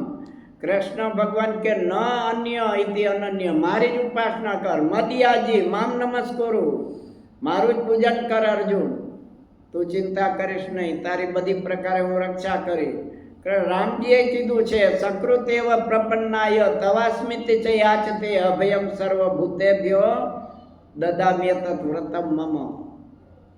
Speaker 2: કૃષ્ણ ભગવાન કે ન અન્ય ઇતિ અનન્ય, મારી જ ઉપાસના કર. મદિયાજી મામ નમસ્કુરુ, મારું જ પૂજન કર અર્જુન. તું ચિંતા કરીશ નહીં, તારી બધી પ્રકારે હું રક્ષા કરી. રામજીએ કીધું છે સકૃતેવ પ્રપન્નાય તવાસ્મિતિ ચ યાચતે અભયમ સર્વભૂતેભ્યો દદામ્યત વ્રતમ મમ.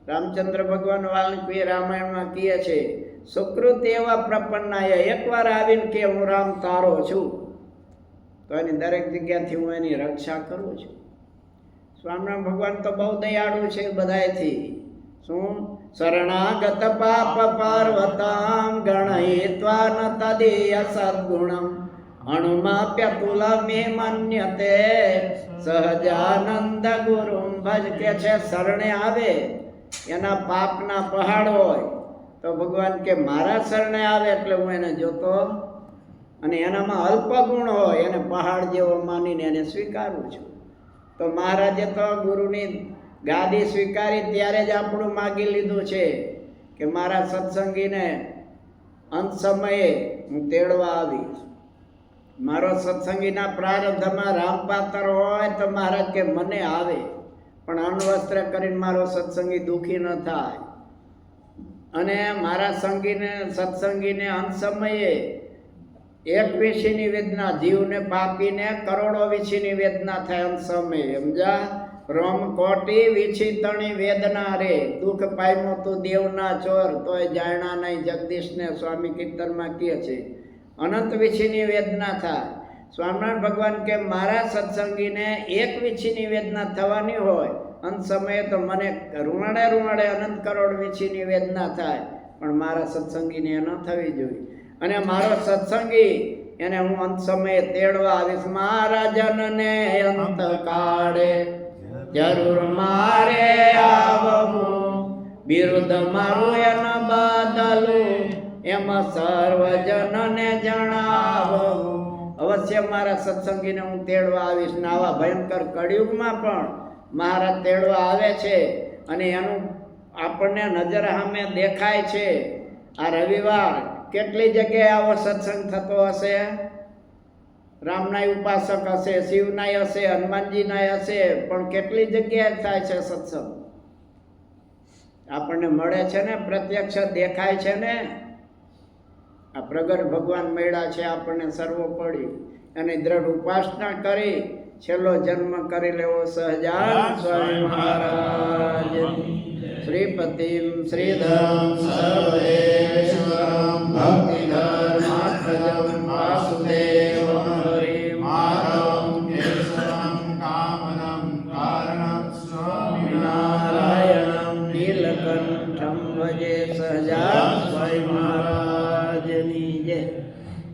Speaker 2: રામચંદ્ર ભગવાન વાલ્મીકી રામાયણમાં કહે છે સુકૃતેવ પ્રપન્નાય, એકવાર આવીને કે હું રામ તારો છું, તો એની દરેક જગ્યાથી હું એની રક્ષા કરું છું. સ્વામિનારાયણ ભગવાન તો બહુ દયાળુ છે બધાયથી. શું? શરણાગત પાપ પર્વતમ ગણયિત્વા ન તદીય સદ્ગુણમ અણુમાપ્યતુલમી મન્યતે સહજાનંદ ગુરુમ ભજ કે છે શરણે આવે એના પાપના પહાડ હોય તો ભગવાન કે મારા શરણે આવે એટલે હું એને જોતો અને એનામાં અલ્પ ગુણ હોય એને પહાડ જેવો માનીને એને સ્વીકારું છું. તો મહારાજે તો ગુરુની ગાદી સ્વીકારી ત્યારે જ આપણું માગી લીધું છે કે મારા સત્સંગીને અંત સમયે હું તેડવા આવીશ. મારો સત્સંગીના પ્રારબ્ધમાં રામપાત્ર હોય તો મહારાજ કે મને આવે પણ અણવસ્ત્ર કરીને મારો સત્સંગી દુઃખી ન થાય. અને મારા સત્સંગીને અંત સમયે એક વિષયની વેદના જીવને પાપીને કરોડો વિષયની વેદના થાય અંત સમયે. સમજા? રોમ કોટી વિછી તણી વેદના રે દુઃખ પામ્યો તું દેવના ચોર તોય જાણ્યા નહીં જગદીશને સ્વામી કીર્તનમાં કહે છે. અનંત વિછીની વેદના થાય. સ્વામિનારાયણ ભગવાન કે મારા સત્સંગીને એક વિછીની વેદના થવાની હોય અંત સમયે તો મને રૂંવાડે અનંત કરોડ વિછીની વેદના થાય પણ મારા સત્સંગીને એ ન થવી જોઈએ. અને મારો સત્સંગી એને હું અંત સમયે તેડવા આવીશ. મહારાજનને અંત કાળે જરૂર મારે આવવું બિરુદ મારું એને બદલું એમાં સર્વજનને જણાવવું. અવશ્ય મારા સત્સંગીને હું તેડવા આવીશ ને આવા ભયંકર કળિયુગમાં પણ મહારાજ તેડવા આવે છે અને એનું આપણને નજર સામે દેખાય છે. આ રવિવાર કેટલી જગ્યાએ આવો સત્સંગ થતો હશે. રામનાય ઉપાસક હશે, શિવનાય હશે, હનુમાનજીનાય હશે, પણ કેટલી જગ્યાએ થાય છે સત્સંગ. આપણને મળે છે ને, પ્રત્યક્ષ દેખાય છે ને. આ પ્રગટ ભગવાન મળ્યા છે આપણને સર્વોપરી એની દ્રઢ ઉપાસના કરી છેલ્લો જન્મ કરી લેવો. સહજાનંદ સ્વામી મહારાજ શ્રીપતિમ શ્રીધરમ સર્વેશ્વરમ ભક્તિધર્માત્મજમ વાસુદેવમ હરિમ
Speaker 3: માધવં કેશવં કામદં કારણં સ્વામી
Speaker 2: નારાયણમ નીલકંઠમ ભજે. સહજાનંદ સ્વામી મહારાજની જય.